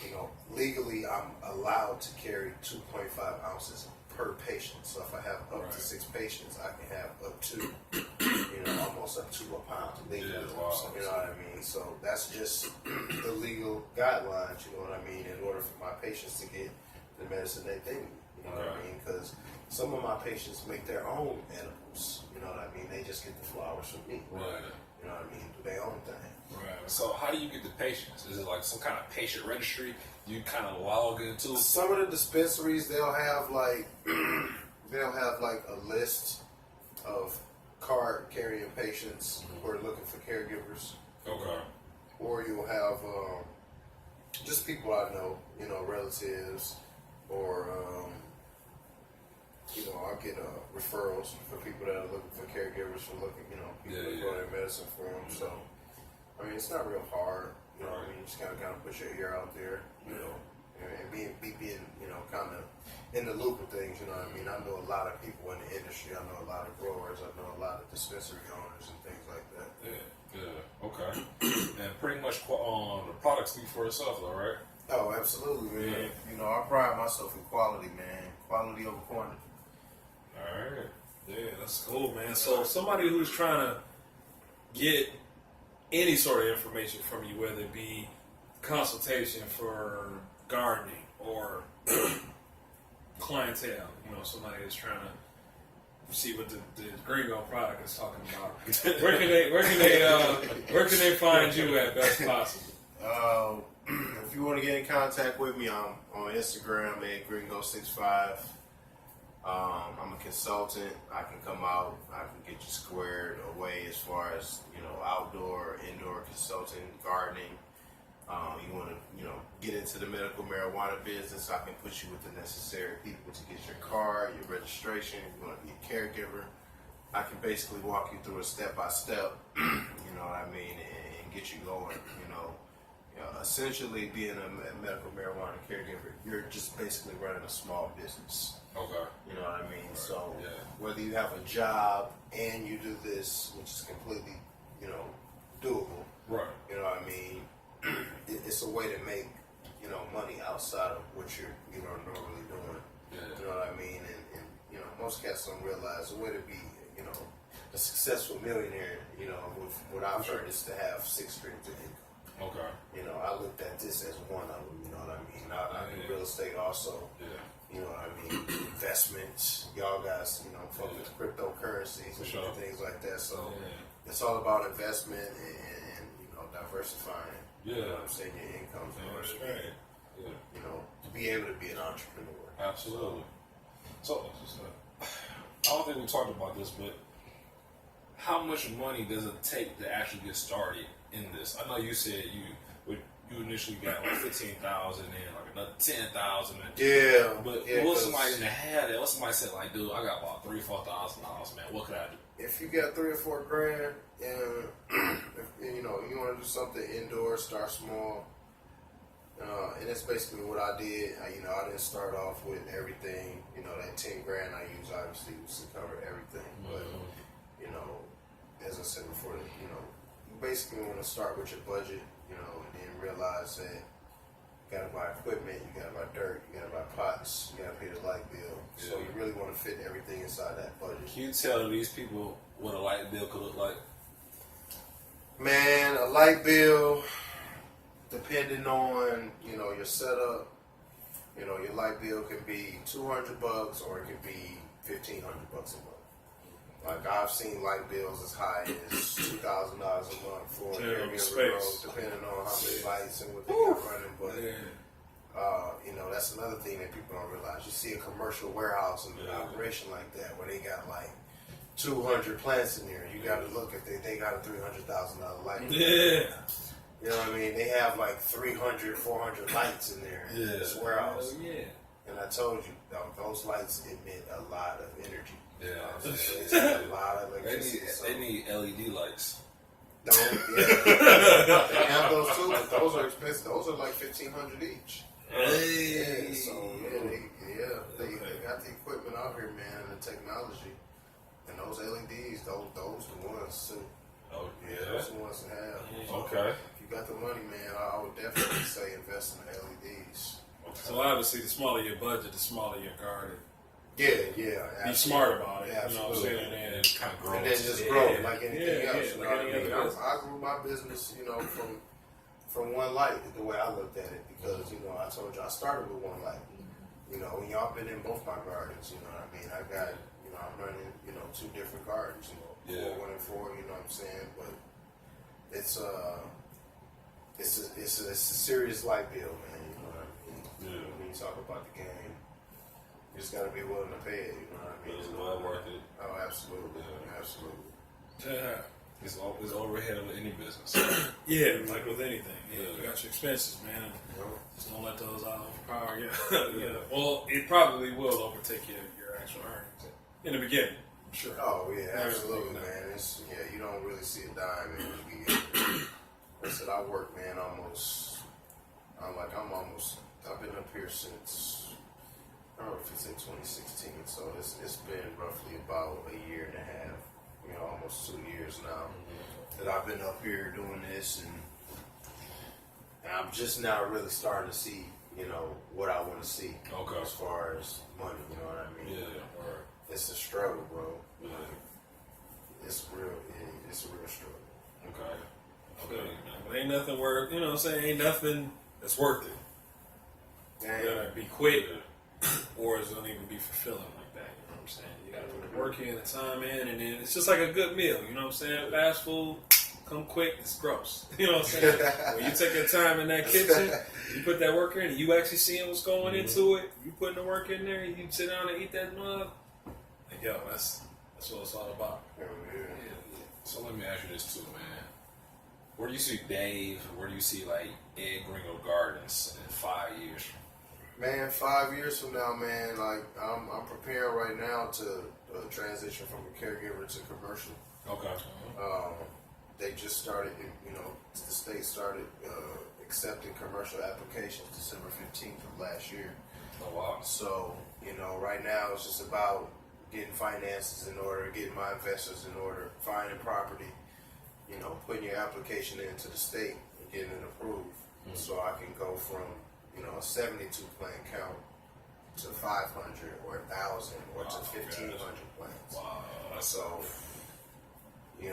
you know, legally I'm allowed to carry 2.5 ounces per patient. So if I have up to 6 patients, I can have up to, you know, almost up to a pound legally. Yeah, wow. You know what I mean? So that's just the legal guidelines, you know what I mean, in order for my patients to get the medicine they need. You know what I mean? Because some of my patients make their own edibles. You know what I mean? They just get the flowers from me. Right. You know what I mean? Do their own thing. Right. So how do you get the patients? Is it like some kind of patient registry you kind of log into? Some of the dispensaries, they'll have like a list of card carrying patients who are looking for caregivers. Okay. Or you'll have just people I know, you know, relatives, or you know, I'll get referrals for people that are looking for caregivers, for looking, you know, people that grow their medicine for them. So, I mean, it's not real hard. You know what I mean? You just kind of put your ear out there, you know, and being, you know, kind of in the loop of things. You know what I mean? I know a lot of people in the industry. I know a lot of growers. I know a lot of dispensary owners and things like that. Yeah. Okay. And pretty much the product speaks for itself, though, right? Oh, absolutely, man. You know, I pride myself in quality, man. Quality over quantity. All right. Yeah, that's cool, man. So somebody who's trying to get any sort of information from you, whether it be consultation for gardening or clientele, you know, somebody that's trying to see what the Gringo product is talking about. Where can they find you at best possible? If you want to get in contact with me, I'm on Instagram at Gringo65. I'm a consultant. I can come out. I can get you squared away as far as, you know, outdoor, indoor consulting, gardening. You want to, you know, get into the medical marijuana business, I can put you with the necessary people to get your card, your registration. You want to be a caregiver, I can basically walk you through a step-by-step, you know what I mean, and get you going, you know. Essentially, being a medical marijuana caregiver, you're just basically running a small business. Okay. You know what I mean? Right. So, yeah. Whether you have a job and you do this, which is completely, you know, doable. Right. You know what I mean? It's a way to make, you know, money outside of what you're, you know, normally doing. Yeah. You know what I mean? And you know, most cats don't realize the way to be, you know, a successful millionaire, you know, with what I've heard is to have 6 streams of income. Okay. You know, I looked at this as one of them, you know what I mean? I do real estate also. Yeah. You know what I mean? Investments. Y'all guys, you know, fuck with cryptocurrencies and things like that. So it's all about investment and you know, diversifying. Yeah. You know what I'm saying? Your income. Yeah. You know, to be able to be an entrepreneur. Absolutely. So, I don't think we talked about this, but how much money does it take to actually get started in this? I know you said you initially got like 15,000 and like another 10,000. Yeah. But yeah, what somebody that had that? What somebody said like, dude, I got about $3,000-$4,000, man. What could I do? If you got $3 or $4 grand, and if, you know, you want to do something indoor, start small. And that's basically what I did. I didn't start off with everything. You know, that 10 grand I used obviously was to cover everything. But you know, as I said before, you know, you basically want to start with your budget. You know, and then realize that you gotta buy equipment, you gotta buy dirt, you gotta buy pots, you gotta pay the light bill. So you really want to fit everything inside that budget. Can you tell these people what a light bill could look like? Man, a light bill, depending on, you know, your setup, you know, your light bill can be $200 or it could be $1,500 a month. Like, I've seen light bills as high as $2,000 a month for an area space, depending on how many lights and what they got running. But you know, that's another thing that people don't realize. You see a commercial warehouse in an operation like that where they got like 200 plants in there. You got to look at they got a $300,000 light bill. Yeah. You know what I mean? They have like 300, 400 lights in there in this warehouse. And I told you, those lights emit a lot of energy. Yeah. It's a lot of electricity. They need LED lights. They have those too, but those are expensive. Those are like $1,500 each. Hey. Yeah, so they got the equipment out here, man, and the technology, and those LEDs, those the ones too. Oh Yeah, those the ones to have. Okay. If you got the money, man, I would definitely say invest in the LEDs. So obviously, the smaller your budget, the smaller your garden. Yeah. Be Absolutely. smart about it. Yeah, You know what I'm absolutely. saying? And Kind of grow. And then just grow like anything else. Yeah, You know like what I any mean? other business. I grew my business, from one light, the way I looked at it, because I told you I started with one light. Y'all been in both my gardens. You know what I mean? I got, I'm running, 2 different gardens. 4, 1 and 4. You know what I'm saying? But it's a serious light bill, man. You know what I mean? Yeah. When you talk about the game, you just got to be willing to pay it. You know what I mean? It's well worth it. Oh, absolutely, absolutely. Yeah. It's overhead of any business. Yeah, like with anything. You got your expenses, man. Just don't let those overpower you. Yeah. Well, it probably will overtake your actual earnings in the beginning. I'm sure. Oh yeah, absolutely, man. You don't really see a dime in the beginning. I said I work, man. I've been up here since I don't know if it's in 2016. So it's been roughly about a year and a half. Almost 2 years now that I've been up here doing this, and I'm just now really starting to see, what I want to see. Okay. As far as money, you know what I mean? Yeah. Right. It's a struggle, bro. Yeah. It's a real struggle. Okay. But ain't nothing worth, you know what I'm saying? Ain't nothing that's worth it. Damn. You gotta be quick, or it's gonna even be fulfilling like that. You know what I'm saying? You gotta put the work in, the time in, and then it's just like a good meal. You know what I'm saying? Fast food, come quick, it's gross. You know what I'm saying? When you take your time in that kitchen, you put that work in, and you actually seeing what's going into it. You putting the work in there, and you sit down and eat that mug. Like, yo, that's what it's all about. Yeah. So let me ask you this too, man. Where do you see Dave? Where do you see like Ed Gringo Gardens in 5 years? Man, 5 years from now, man, like I'm preparing right now to transition from a caregiver to commercial. Okay. They just started, the state started accepting commercial applications December 15th of last year. Oh wow. So, right now it's just about getting finances in order, getting my investors in order, finding property, putting your application into the state and getting it approved. So I can go from, a 72 plant count to 500 or 1,000 or to 1,500 plants. Wow. So, you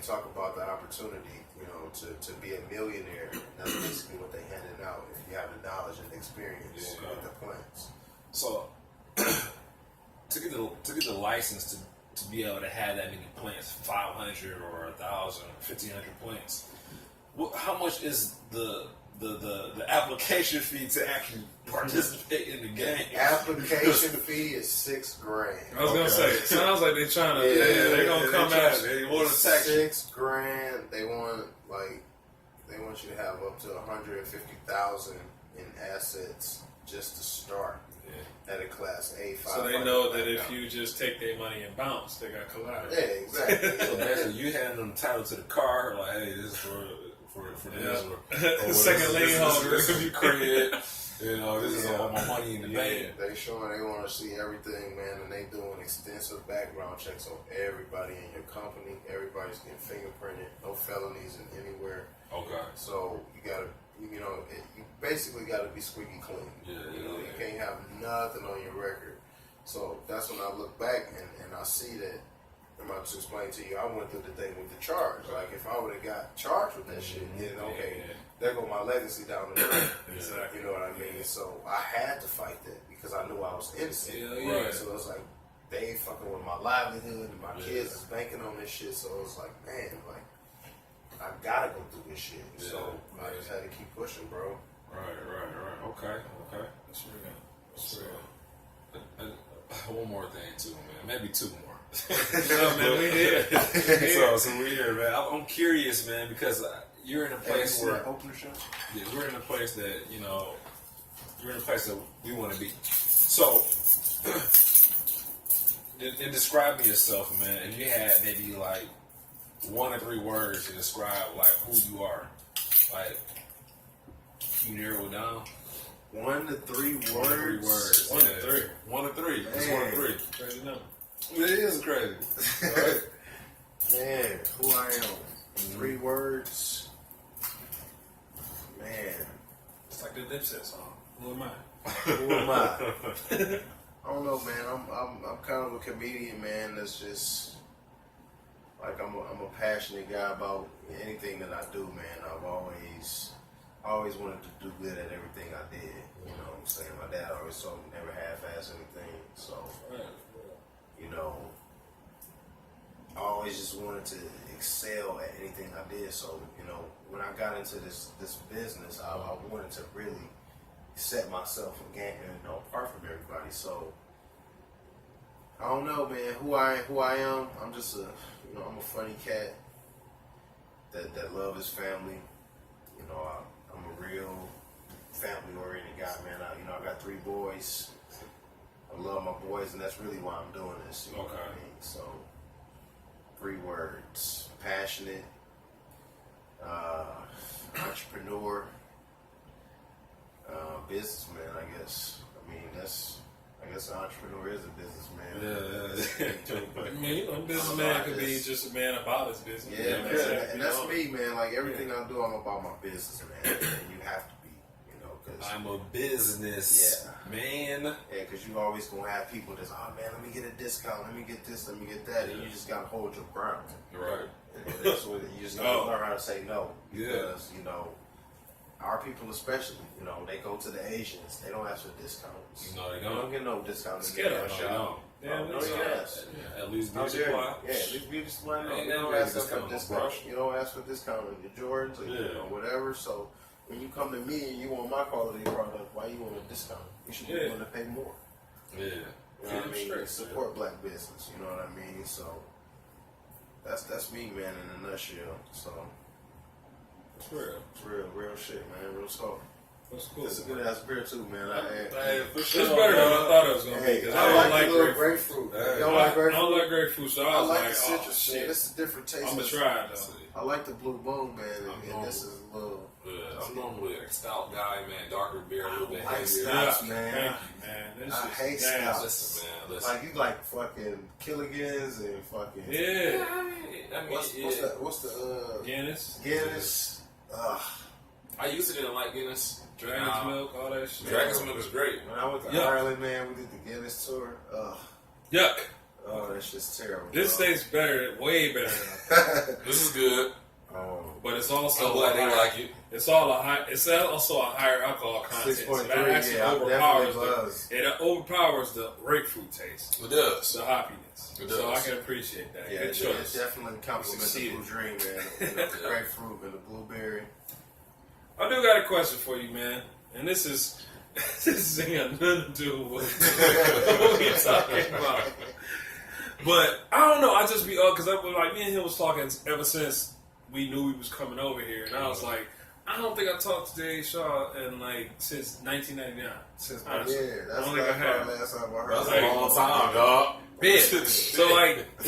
talk about the opportunity, to be a millionaire. That's basically what they handed out if you have the knowledge and experience with the plants. So to get the license to be able to have that many plants, 500 or 1,000, 1,500 plants, how much is the application fee to actually participate in the game? Application fee is $6,000. I was gonna say, it sounds like they're trying to. They're gonna come at you. They want to tax you. $6,000. They want you to have up to 150,000 in assets just to start at a Class A. So they know that if you just take their money and bounce, they got collateral. Yeah, exactly. So basically, you hand them title to the car, like, hey, this is for this, or second lane holder. This is credit. This is all my money in the bank. They showing they want to see everything, man, and they doing extensive background checks on everybody in your company. Everybody's getting fingerprinted. No felonies in anywhere. Okay. So you gotta, you basically gotta be squeaky clean. You can't have nothing on your record. So that's when I look back and I see that. I'm about to explain to you. I went through the thing with the charge. Like if I would have got charged with that shit, then there go my legacy down the road. Exactly. You know what I mean? So I had to fight that because I knew I was innocent. Right. So it was like they fucking with my livelihood and my kids is banking on this shit. So it was like, man, like I gotta go through this shit. So I just had to keep pushing, bro. Right. Okay. That's real. One more thing too, man. Maybe two more. No, man, we here. So we here, man. I'm curious, man, because you're in a place where we're in a place that you're in a place that we want to be. So, in describing yourself, man, if you had maybe like 1 or 3 words to describe like who you are, like can you narrow it down? 1 to 3 words. 3 words. 1 to 3. 1 to 3. It's Man. 1 to 3. Crazy number. It is crazy. Right? Man, who I am. 3 words. Man. It's like the Dipset song. Who am I? Who am I? I don't know, man. I'm kind of a comedian, man. That's just like I'm a passionate guy about anything that I do, man. I always wanted to do good at everything I did. You know what I'm saying? My dad always told me never half-ass anything. So, you know, I always just wanted to excel at anything I did. So, you know, when I got into this business, I wanted to really set myself apart from everybody. So I don't know, man, who I am. I'm just I'm a funny cat that love his family. You know, I'm a real family oriented guy, man. I got 3 boys. I love my boys, and that's really why I'm doing this. You know what I mean? So 3 words: passionate, entrepreneur, businessman. I guess an entrepreneur is a businessman. I mean, a businessman could be just a man about his business. Yeah, man. And that's me, man. Like everything I do, I'm about my business, man. And you have to be, because I'm a business man. Yeah, because you always gonna have people that's, oh man, let me get a discount, let me get this, let me get that, and you just gotta hold your ground. Right. And that's what you just gotta learn how to say no. Yeah. Because our people especially, they go to the Asians, they don't ask for discounts. No, they They don't don't. get no discounts. It's ghetto, shop. Yeah, No, it's you ghetto. ask. At least How beauty dare you? supply. Yeah, at least beauty supply. No, Ain't you that don't really ask for discount, discount. brush. You don't ask for discount on your Jordans or whatever. So when you come to me and you want my quality product, why you want a discount? You should be willing to pay more. Yeah. You know what I mean? Support black business. You know what I mean? So that's me, man, in a nutshell. So It's real. it's real shit, man. Real talk. That's cool. It's a good ass beer too, man. It's better than I thought it was gonna be. Because I don't like grapefruit. grapefruit. I You don't like grapefruit? don't like grapefruit, so I was like like, the oh citrus shit. shit. It's a different taste. I'm gonna try it though. I like the Blue Boom, man, and this is a little. I'm normally a stout guy, man. Darker beer, a little bit I like heavier. stouts, Yeah, man. thank you, man. This I is hate nasty. stouts. Listen, man. Listen. Like you like fucking Killigans and fucking. Yeah. What's the Guinness, I used to didn't like Guinness. Dragon's Milk, all that shit. Dragon's Milk is great. When I went to Yuck. Ireland, man, we did the Guinness tour. Yuck. Oh, that shit's terrible. This bro. tastes better, way better than This is good. but it's also I'm glad they like it. It's also a higher alcohol content. 6.3, So that actually yeah, overpowers definitely it overpowers the grapefruit taste, It does. the hoppiness. It So I does. can appreciate that. Yeah, Good it choice. definitely complements the Blue Dream, man. The grapefruit and the blueberry. I do got a question for you, man, and this ain't got nothing to do with what we talking about. But I don't know. I just be because I was like me and him was talking ever since we knew he was coming over here, and I was like, I don't think I talked to Dave Shaw in since 1999. Since honestly. Yeah, that's I don't think I have. last time I heard. That's that. a long time, dog. Yeah. So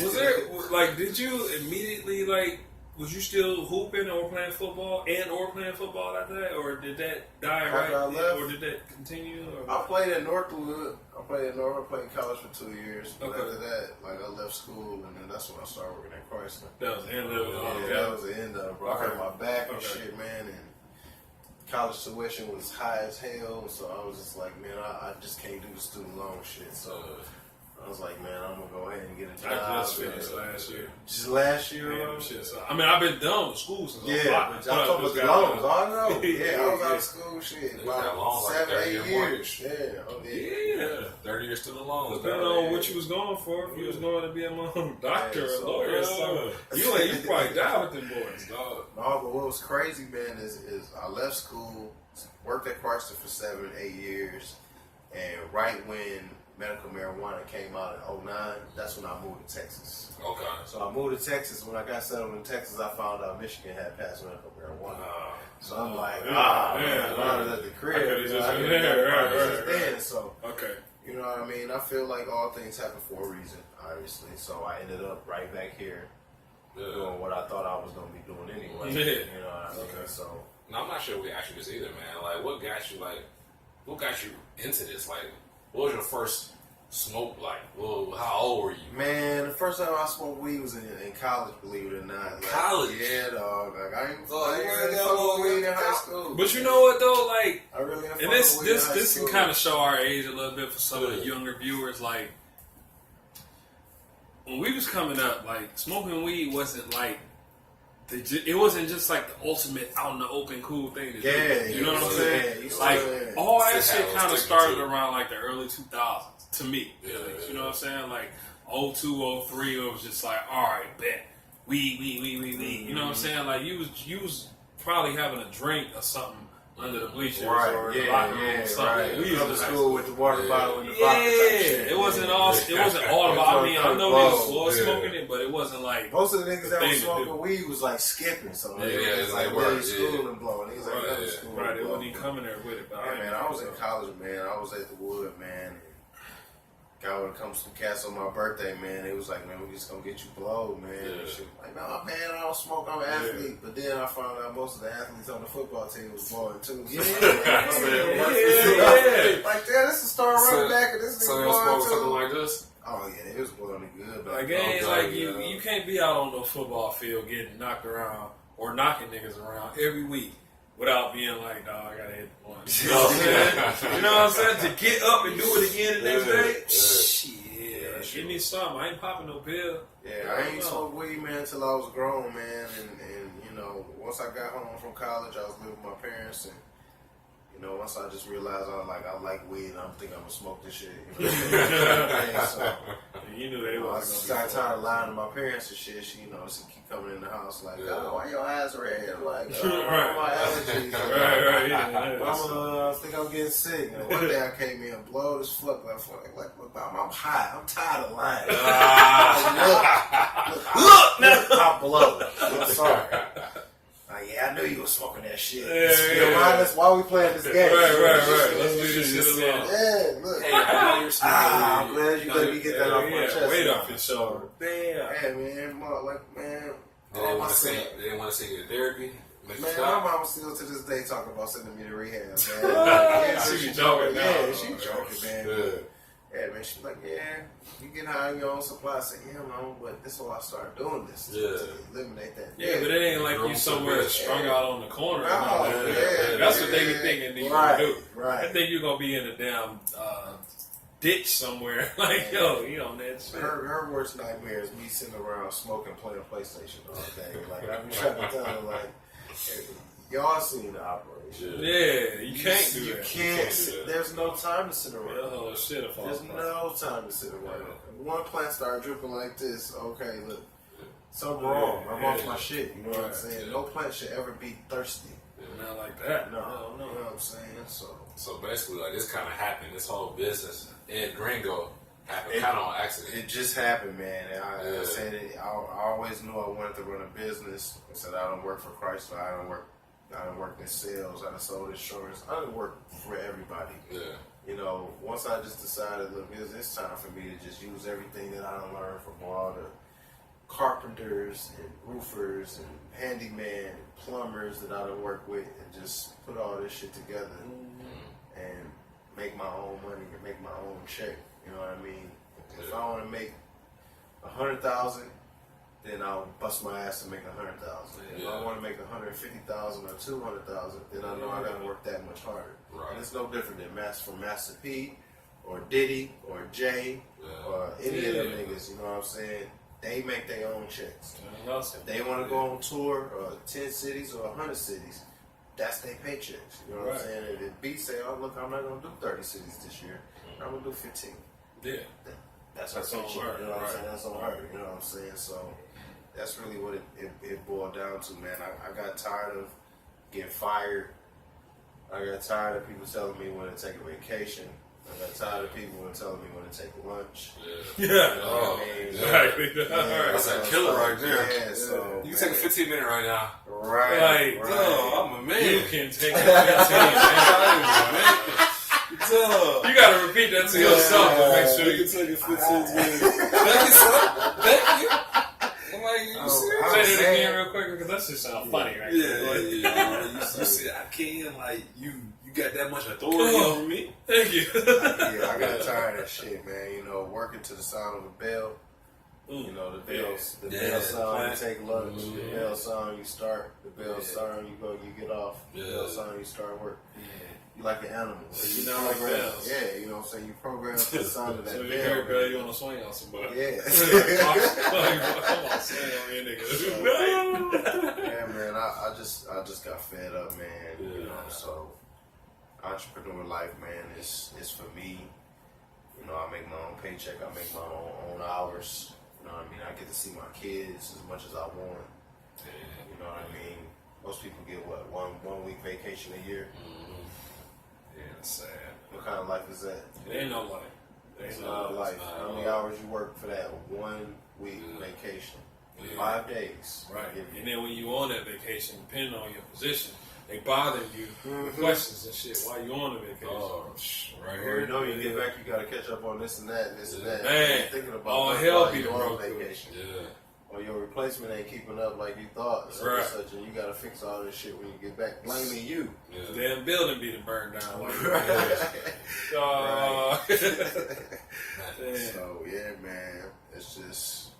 was there did you immediately was you still hooping or playing football after that, or did that die After I left? or did that continue? Or? I played at Northwood. I played college for 2 years. But Okay. after that, I left school, and then that's when I started working at Chrysler. That was the end of it. That was the end of it, bro. I hurt my back and Okay. shit, man, and college tuition was high as hell, so I was just like, man, I just can't do the student loan shit, so I was like, man, I'm gonna go ahead and get a job. I just finished last year. Just last year, Man, bro? shit, so, I've been done with school since I was Yeah, five. I'm talking about the loans. I know. Yeah, I was out Yeah. of school, shit, They got loans about like 7, 8 30-year years. mortgage. Yeah. 30 years student loans. Depending on what you was going for, if you was going to be a doctor or a lawyer or something, you probably die with them boys, dog. No, but what was crazy, man, is I left school, worked at Chrysler for 7, 8 years, and right when medical marijuana came out in 2009, that's when I moved to Texas. Okay. So I moved to Texas. When I got settled in Texas, I found out Michigan had passed medical marijuana. So I'm like, man, I was at the crib. I could've you just know, I been could've there, got right, just then. So, Okay. you know what I mean? I feel like all things happen for a reason, obviously. So I ended up right back here doing what I thought I was going to be doing anyway. Yeah. You know what I mean? Okay. So Now, I'm not sure we asked you this either, man. Like, what got you, what got you into this? Like, what was your first smoke like? Well, how old were you? Man, the first time I smoked weed was in college, believe it or not. Like, College? Yeah, dog. Like, I ain't really fucking weed in high school. But you know what though, like, I really ain't and fucking weed in high this can school. kind of show our age a little bit for some of the younger viewers. Like, when we was coming up, like, smoking weed wasn't like it wasn't just like the ultimate out in the open cool thing to do. You know what I'm saying? Like, all that shit kind of started around like the early 2000s to me. You know what I'm saying? Like 02, 03, it was just like, all right, bet. Weed. You know what I'm saying? Like, you was probably having a drink or something under the bleachers or the locker room or something. Right. We Come to school with the water bottle and the vodka type shit. It wasn't all about. I mean, I know niggas was smoking it, but it wasn't like most of the niggas that was smoking weed was like skipping, so it's like really school and blowing. Niggas like right, school. Right, they wasn't even coming there with it. But man, I was in college, man. I was at the Wood, man. God, when it comes to cats on my birthday, man, it was like, man, we just gonna get you blowed, man. And shit. Like, no, man, I don't smoke. I'm an athlete. But then I found out most of the athletes on the football team was blowing too. Yeah. Like, damn, this is star running back, and this So nigga they was blowing smoking something too. like this? Oh yeah, it was blowing it good. But Like, it ain't like you can't be out on the football field getting knocked around or knocking niggas around every week without being like, dog, I gotta hit one. You know what I'm saying? You know what I'm saying? To get up and do it again the next day, shit. Give me something. I ain't popping no pill. Yeah, I ain't smoked weed, man, until I was grown, man. And you know, once I got home from college, I was living with my parents, and you know, once I just realized I like weed, and I'm thinking I'm gonna smoke this shit. You know? So, you knew they I wasn't started tired of lying to my parents and shit. She, you know, she keep coming in the house like, oh, why your eyes red? I'm like, my allergies. I think I'm getting sick. And one day I came in blowed as fuck. Like, I'm high. I'm tired of lying. Look, now I'm blowed. I'm sorry. Yeah, I knew you were smoking that shit. That's why we playing this game. Right. Let's do this shit alone. Yeah, look. Hey, I know you're smoking. I'm glad you let me get that off my chest. Weight off your shoulder. Damn. Yeah, man. Man. They didn't want to send you to therapy. Man, my mama still to this day talking about sending me to rehab, man. She joking now. Yeah, she joking, man. Yeah, man, she's like, yeah, you get high on your own supply. I said, yeah, man, but this is why I started doing this to eliminate that. Yeah, but it ain't like you somewhere strung out on the corner. No, that's what they be thinking that you gonna do. Right. I think you're gonna be in a damn ditch somewhere. Like, yo, you on that shit. Her worst nightmare is me sitting around smoking, playing PlayStation all day. Like, I be trying to tell her, like, hey, y'all seen the operation. Yeah, you can't do that. You can't. There's no time to sit around. Oh, shit. There's no time to sit around. One plant start dripping like this, okay, look, something wrong. I'm off my shit. You know what I'm saying? No plant should ever be thirsty. Not like that. No. You know what I'm saying? So basically, like, this kind of happened. This whole business, Ed Gringo, happened kind of on accident. It just happened, man. And I said it. I always knew I wanted to run a business. I said I don't work for Chrysler. I don't work in sales. I done sold insurance. I done work for everybody. Yeah. You know, once I just decided, look, it's time for me to just use everything that I done learned from all the carpenters and roofers and handyman and plumbers that I done work with, and just put all this shit together and make my own money and make my own check. You know what I mean? If I want to make $100,000, then I'll bust my ass to make $100,000. If I want to make $150,000 or $200,000, then I know I gotta work that much harder. Right. And it's no different than Master P or Diddy or Jay or any of them niggas. You know what I'm saying? They make their own checks. If they want to go on tour 10 cities or 100 cities, that's their paychecks. You know what I'm saying? And if B say, oh look, I'm not gonna do 30 cities this year, I'm gonna do 15. Yeah. That's her paycheck. You know what I'm saying? That's on her. You know what I'm saying? So that's really what it boiled down to, man. I got tired of getting fired. I got tired of people telling me when to take a vacation. I got tired of people telling me when to take lunch. Yeah. You know what I mean? Exactly. That's a killer right there. Yeah, so You can take a 15-minute right now. Like, I'm a man. you can take a 15 man. You gotta repeat that to yourself to make sure you can take a 15 minutes. Thank you. I'm like, you serious? Say it again real quick because that shit sounds funny, right? Yeah. You You said I can, like, you got that much authority over me. Thank you. I got tired of that shit, man. You know, working to the sound of the bell. You know, the bells, the bell sound, you take lunch. The bell sound, you start. The bell sound, you go, you get off. The bell sound, you start work. You like an animal. You know, like bells. Yeah, you know what I'm saying? You program to the sound of that so bell. So you heard bell, you want to swing on somebody. Yeah. Come on, swing on me, nigga. Yeah, man, I just got fed up, man. You know, so entrepreneur life, man, is for me. You know, I make my own paycheck. I make my own hours. You know what I mean? I get to see my kids as much as I want. You know what I mean? Most people get what, one week vacation a year? Yeah, that's sad. What kind of life is that? It ain't no life. It's not a life. How many hours you work for that 1 week vacation? 5 days. Right. And then when you on that vacation, depending on your position, they bother you with questions and shit while you on the vacation. Oh, right here. You know, you get back, you got to catch up on this and that and this and that. Man, thinking about all hell be on vacation. Yeah. Or your replacement ain't keeping up like you thought, right. Such, and you got to fix all this shit when you get back. Blaming you. The damn building be burned down. Like So yeah, man, it's just,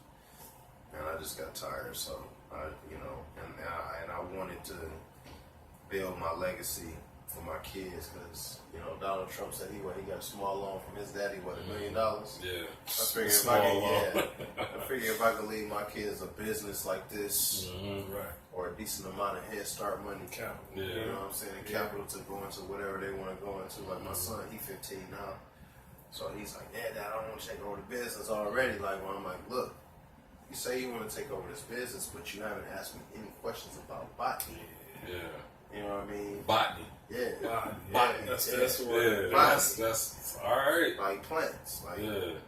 man, I just got tired. So you know, and I wanted to build my legacy for my kids because you know Donald Trump said he got a small loan from his daddy, $1 million. Yeah, I figure if I could leave my kids a business like this, right, or a decent amount of head start money, capital, you know what I'm saying, capital to go into whatever they want to go into. Like my son, he 15 now, so he's like, yeah, Dad, I don't want to take over the business already. Like, well, I'm like, look, you say you want to take over this business, but you haven't asked me any questions about botany. Yeah. You know what I mean? Botany. Yeah. Botany. That's the word. That's all right. Like plants. Like, and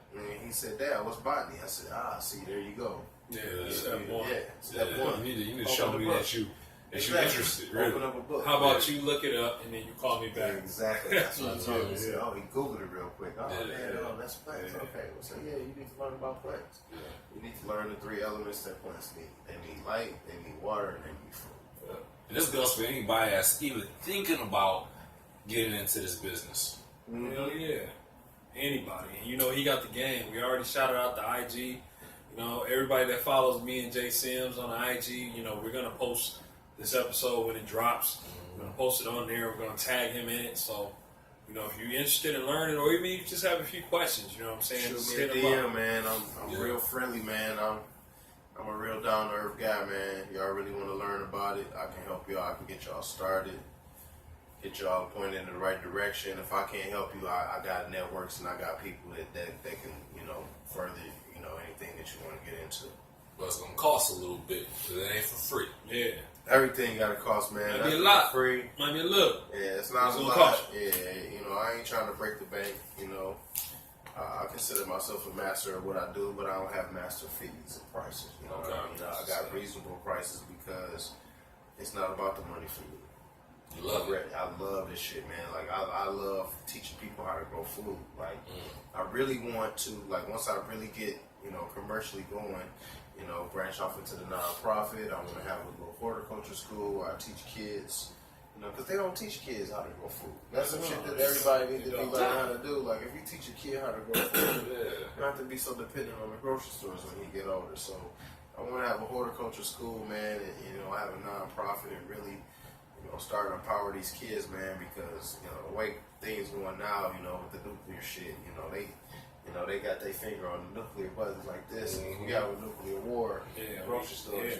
he said, Dad, what's botany? I said, see, there you go. Yeah, step one. Yeah, step one. You need to show me that you're interested. Really. Open up a book. How about you look it up and then you call me back? Yeah, exactly. That's what I told him. He said, he Googled it real quick. That's plants. Okay. Well, so you need to learn about plants. Yeah. You need to learn the 3 elements that plants need. They need light, they need water, and they need food. And this goes for anybody that's even thinking about getting into this business. Hell yeah. Anybody. And you know, he got the game. We already shouted out the IG. You know, everybody that follows me and Jay Sims on the IG, you know, we're going to post this episode when it drops. We're going to post it on there. We're going to tag him in it. So, you know, if you're interested in learning or even if you just have a few questions, you know what I'm saying? Shoot me a DM, man. I'm real friendly, man. I'm a real down-to-earth guy, man. Y'all really want to learn about it, I can help y'all. I can get y'all started, get y'all pointed in the right direction. If I can't help you, I got networks and I got people that can, you know, further, you know, anything that you want to get into. But it's going to cost a little bit because it ain't for free. Yeah. Everything got to cost, man. Might be a lot. Free. Might be a little. Yeah, it's not a lot. Cost. Yeah, you know, I ain't trying to break the bank, you know. I consider myself a master of what I do, but I don't have master fees and prices. You know what I mean? I got reasonable prices because it's not about the money for me. You love it. I love this shit, man. Like, I love teaching people how to grow food. Like, I really want to, like, once I really get, you know, commercially going, you know, branch off into the nonprofit. I want to have a little horticulture school where I teach kids. You know, because they don't teach kids how to grow food. That's some shit that everybody needs to be learning how to do. Like, if you teach a kid how to grow food, you don't have to be so dependent on the grocery stores when you get older. So, I want to have a horticulture school, man, and, you know, have a nonprofit and really, you know, start to empower these kids, man, because, you know, the way things going now, you know, with the nuclear shit, you know, they got their finger on the nuclear buttons like this, and we have a nuclear war. Grocery stores.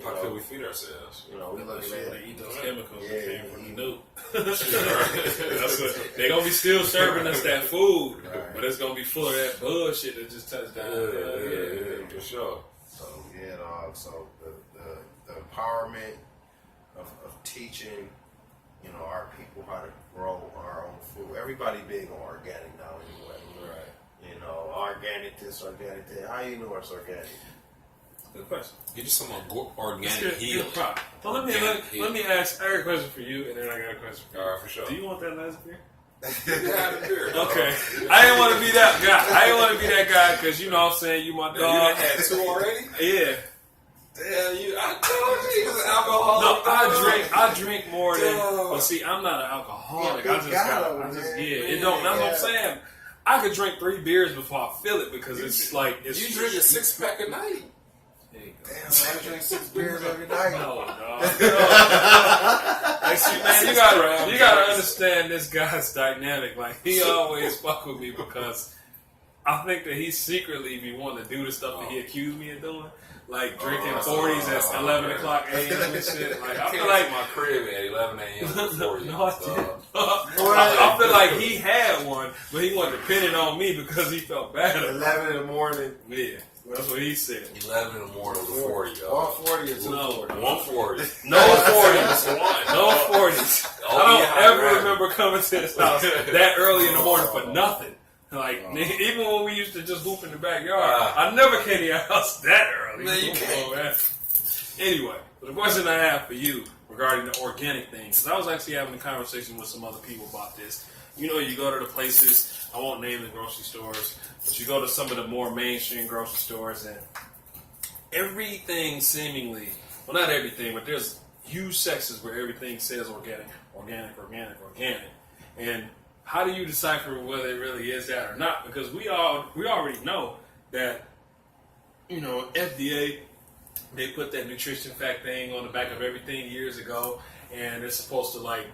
How can we feed ourselves? You know, we looking at they eat those chemicals that came from the nuke. That's what, they gonna be still serving us that food, but it's gonna be full of that bullshit that just touched down. Yeah, for sure. So dog. So the empowerment of teaching, you know, our people how to grow our own food. Everybody big on organic now anyway. Right. You know, organic this, organic that. How you know it's organic? Good question. Get you some organic healing. Well, let me ask. I got a question for you, and then I got a question for you. All right, for sure. Do you want that last beer? Okay. I didn't want to be that guy. I didn't want to be that guy because, you know what I'm saying, you my dog. You done had 2 already? Yeah. Damn, I told you he was an alcoholic. No, I I drink more than. But see, I'm not an alcoholic. Yeah, it don't. That's what I'm saying. I could drink 3 beers before I feel it because it's like it's. You drink a 6-pack a night. Damn, I drink 6 beers every night. No. Like, see, man, you gotta understand this guy's dynamic. Like, he always fuck with me because I think that he secretly be wanting to do the stuff that he accused me of doing. Like drinking 40s at 11 o'clock a.m. and shit. Like, I feel like my crib at 11 a.m. before you. I feel like he had one, but he wasn't depending on me because he felt bad. 11 in the morning. Yeah, that's what he said. 11 in the morning before you. 140 or 240? 140. No 40s. No 40s. I don't ever remember coming to his house that early in the morning for nothing. Like, even when we used to just hoop in the backyard, I never came to your house that early. Man, you can't. Anyway, the question I have for you regarding the organic thing, because I was actually having a conversation with some other people about this. You know, you go to the places, I won't name the grocery stores, but you go to some of the more mainstream grocery stores, and everything seemingly, well, not everything, but there's huge sections where everything says organic. And how do you decipher whether it really is that or not? Because we already know that, you know, FDA, they put that nutrition fact thing on the back of everything years ago, and they're supposed to like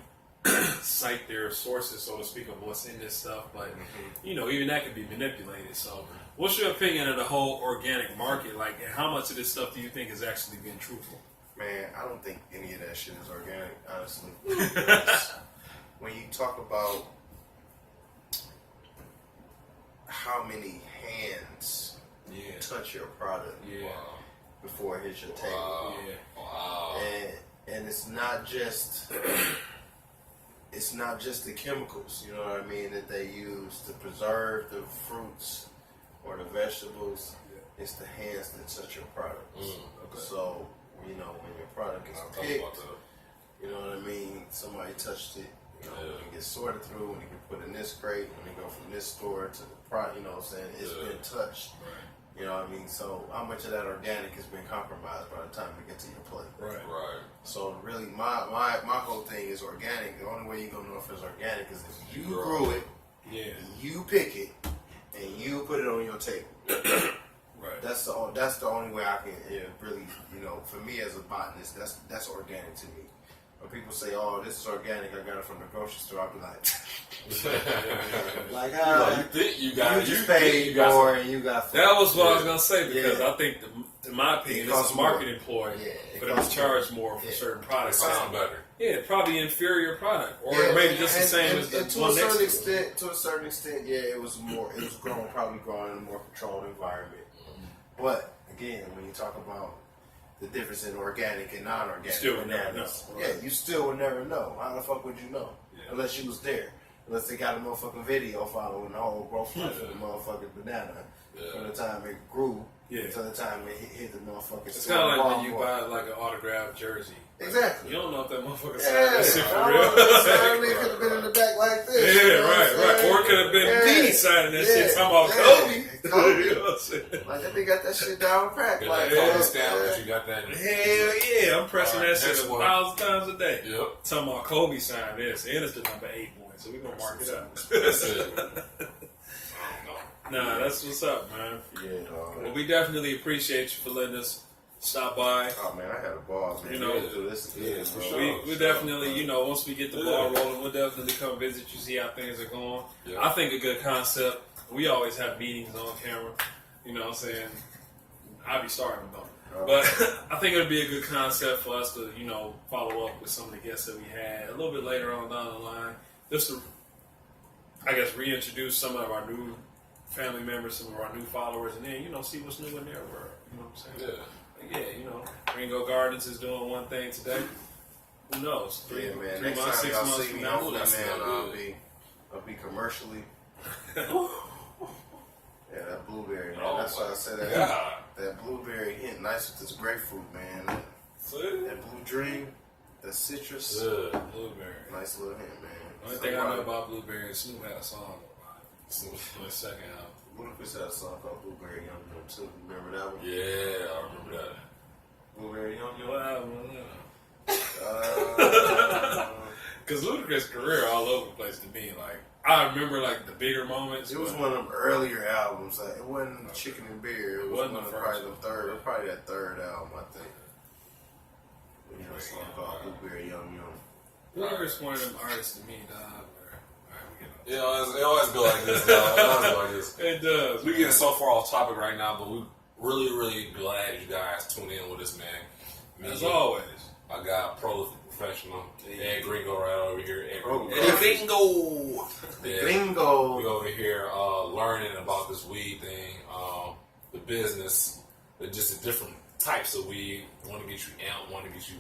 cite their sources, so to speak, of what's in this stuff. But you know, even that can be manipulated. So, what's your opinion of the whole organic market? Like, and how much of this stuff do you think is actually being truthful? Man, I don't think any of that shit is organic, honestly. When you talk about how many hands touch your product before it hits your table. Wow. And it's not just the chemicals, you know what I mean, that they use to preserve the fruits or the vegetables. It's the hands that touch your products. So, you know, when your product is picked, you know what I mean, somebody touched it. You know, when it gets sorted through, when it get put in this crate, when it go from this store to the product, you know what I'm saying? It's been touched. Right. You know what I mean? So how much of that organic has been compromised by the time it gets to your plate? Right. So really, my whole thing is organic. The only way you're gonna know if it's organic is if you grew it, you pick it, and you put it on your table. Right. That's the only way I can really, you know, for me as a botanist, that's organic to me. When people say, "Oh, this is organic," I got it from the grocery store, I'll be like, you just paid more and you got food. That was what I was gonna say because I think, in my opinion, it's a marketing ploy for them to charge more for certain products. Sound better. Yeah, probably inferior product, or maybe just the same as the to one a next certain to extent. To a certain extent, it was probably grown in a more controlled environment. But again, when you talk about the difference in organic and non-organic, you still would never know. How the fuck would you know? Unless you was there. Unless they got a motherfucking video following the whole growth life of the motherfucking banana from the time it grew to the time it hit the motherfucking. It's kind of like when you buy like an autographed jersey. Exactly. You don't know if that motherfucker signed that shit for real. It could have been in the back like this. Right. Or it could have been me signing that shit. Talking about Kobe. Kobe. Like that nigga got that shit down crack. Like you got that. Hell yeah, I'm pressing that shit 1,000 times a day. Yep. Talking about Kobe signed this, and it's the number 8 one, so we're gonna mark it up. That's it. Nah, that's what's up, man. Yeah, dog. Well, we definitely appreciate you for letting us stop by. Oh man, I had a ball, man. You know, do this again, bro. We definitely, you know, once we get the ball rolling, we'll definitely come visit you, see how things are going. Yeah. I think a good concept. We always have meetings on camera. You know what I'm saying? I'll be starting though. But I think it would be a good concept for us to, you know, follow up with some of the guests that we had a little bit later on down the line. Just to, I guess, reintroduce some of our new family members, some of our new followers, and then, you know, see what's new in their world. You know what I'm saying? Yeah, you know, Gringo Gardens is doing one thing today. Who knows? 3 man. 3 Next months, time 6 y'all months see from me, now. hopefully, man, I'll be commercially. Yeah, that blueberry, man. That's why I said that. That blueberry hit nice with this grapefruit, man. That blue dream, that citrus. Blueberry. Nice little hint, man. The only thing I know about blueberry is Snoop had a song about it. Snoop in his second album. Ludacris had a song called Blueberry Yum Yum too. Remember that one? Yeah, I remember that. Blueberry Yum Yum. What album was that? Because Ludacris' career all over the place to me. Like, I remember like the bigger moments. It was one of them earlier albums. Like, it wasn't Chicken and Beer. It was Wasn't one the of first probably one. the third. It was probably that third album, I think. You know, a song called Blueberry Yum Yum. Ludacris one of them artists to me, dog. Yeah, it always go like this, dog. It always go like this. It does. We getting so far off topic right now, but we really, really glad you guys tuned in with us, man. As always. I got Prolyphic Professional, Ed Gringo right over here. Ed Oh, Gringo. Yeah. Gringo. We over here learning about this weed thing, the business, just the different types of weed. Want to get you amped, want to get you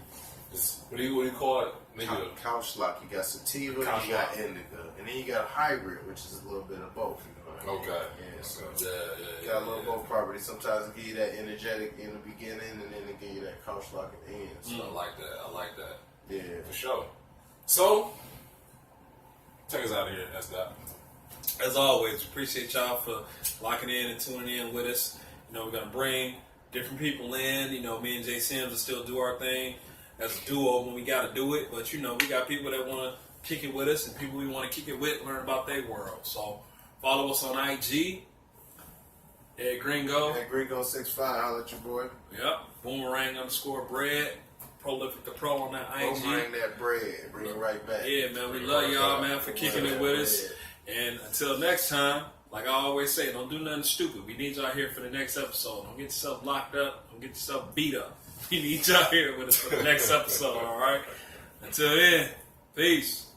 just, what do you call it? Maybe Couch lock. You got sativa, Couch you got lock. indica, and then you got hybrid, which is a little bit of both. You know what I mean? Okay. Yeah. So yeah. got a little both properties. Sometimes it give you that energetic in the beginning, and then it give you that couch lock at the end. So I like that. yeah. For sure. So, take us out of here. That's that. As always, appreciate y'all for locking in and tuning in with us. You know, we're going to bring different people in. You know, me and Jay Sims will still do our thing as a duo when we got to do it. But, you know, we got people that want to kick it with us and people we want to kick it with, learn about their world. So, follow us on IG, Ed Gringo. Ed Gringo 65. Holla at your boy. Yep. Boomerang_bread. Prolific the Pro on that IG. Bring that bread. Bring it right back. Yeah, man. We love y'all, man, for kicking it with us. And until next time, like I always say, don't do nothing stupid. We need y'all here for the next episode. Don't get yourself locked up. Don't get yourself beat up. We need y'all here with us for the next episode, all right? Until then, peace.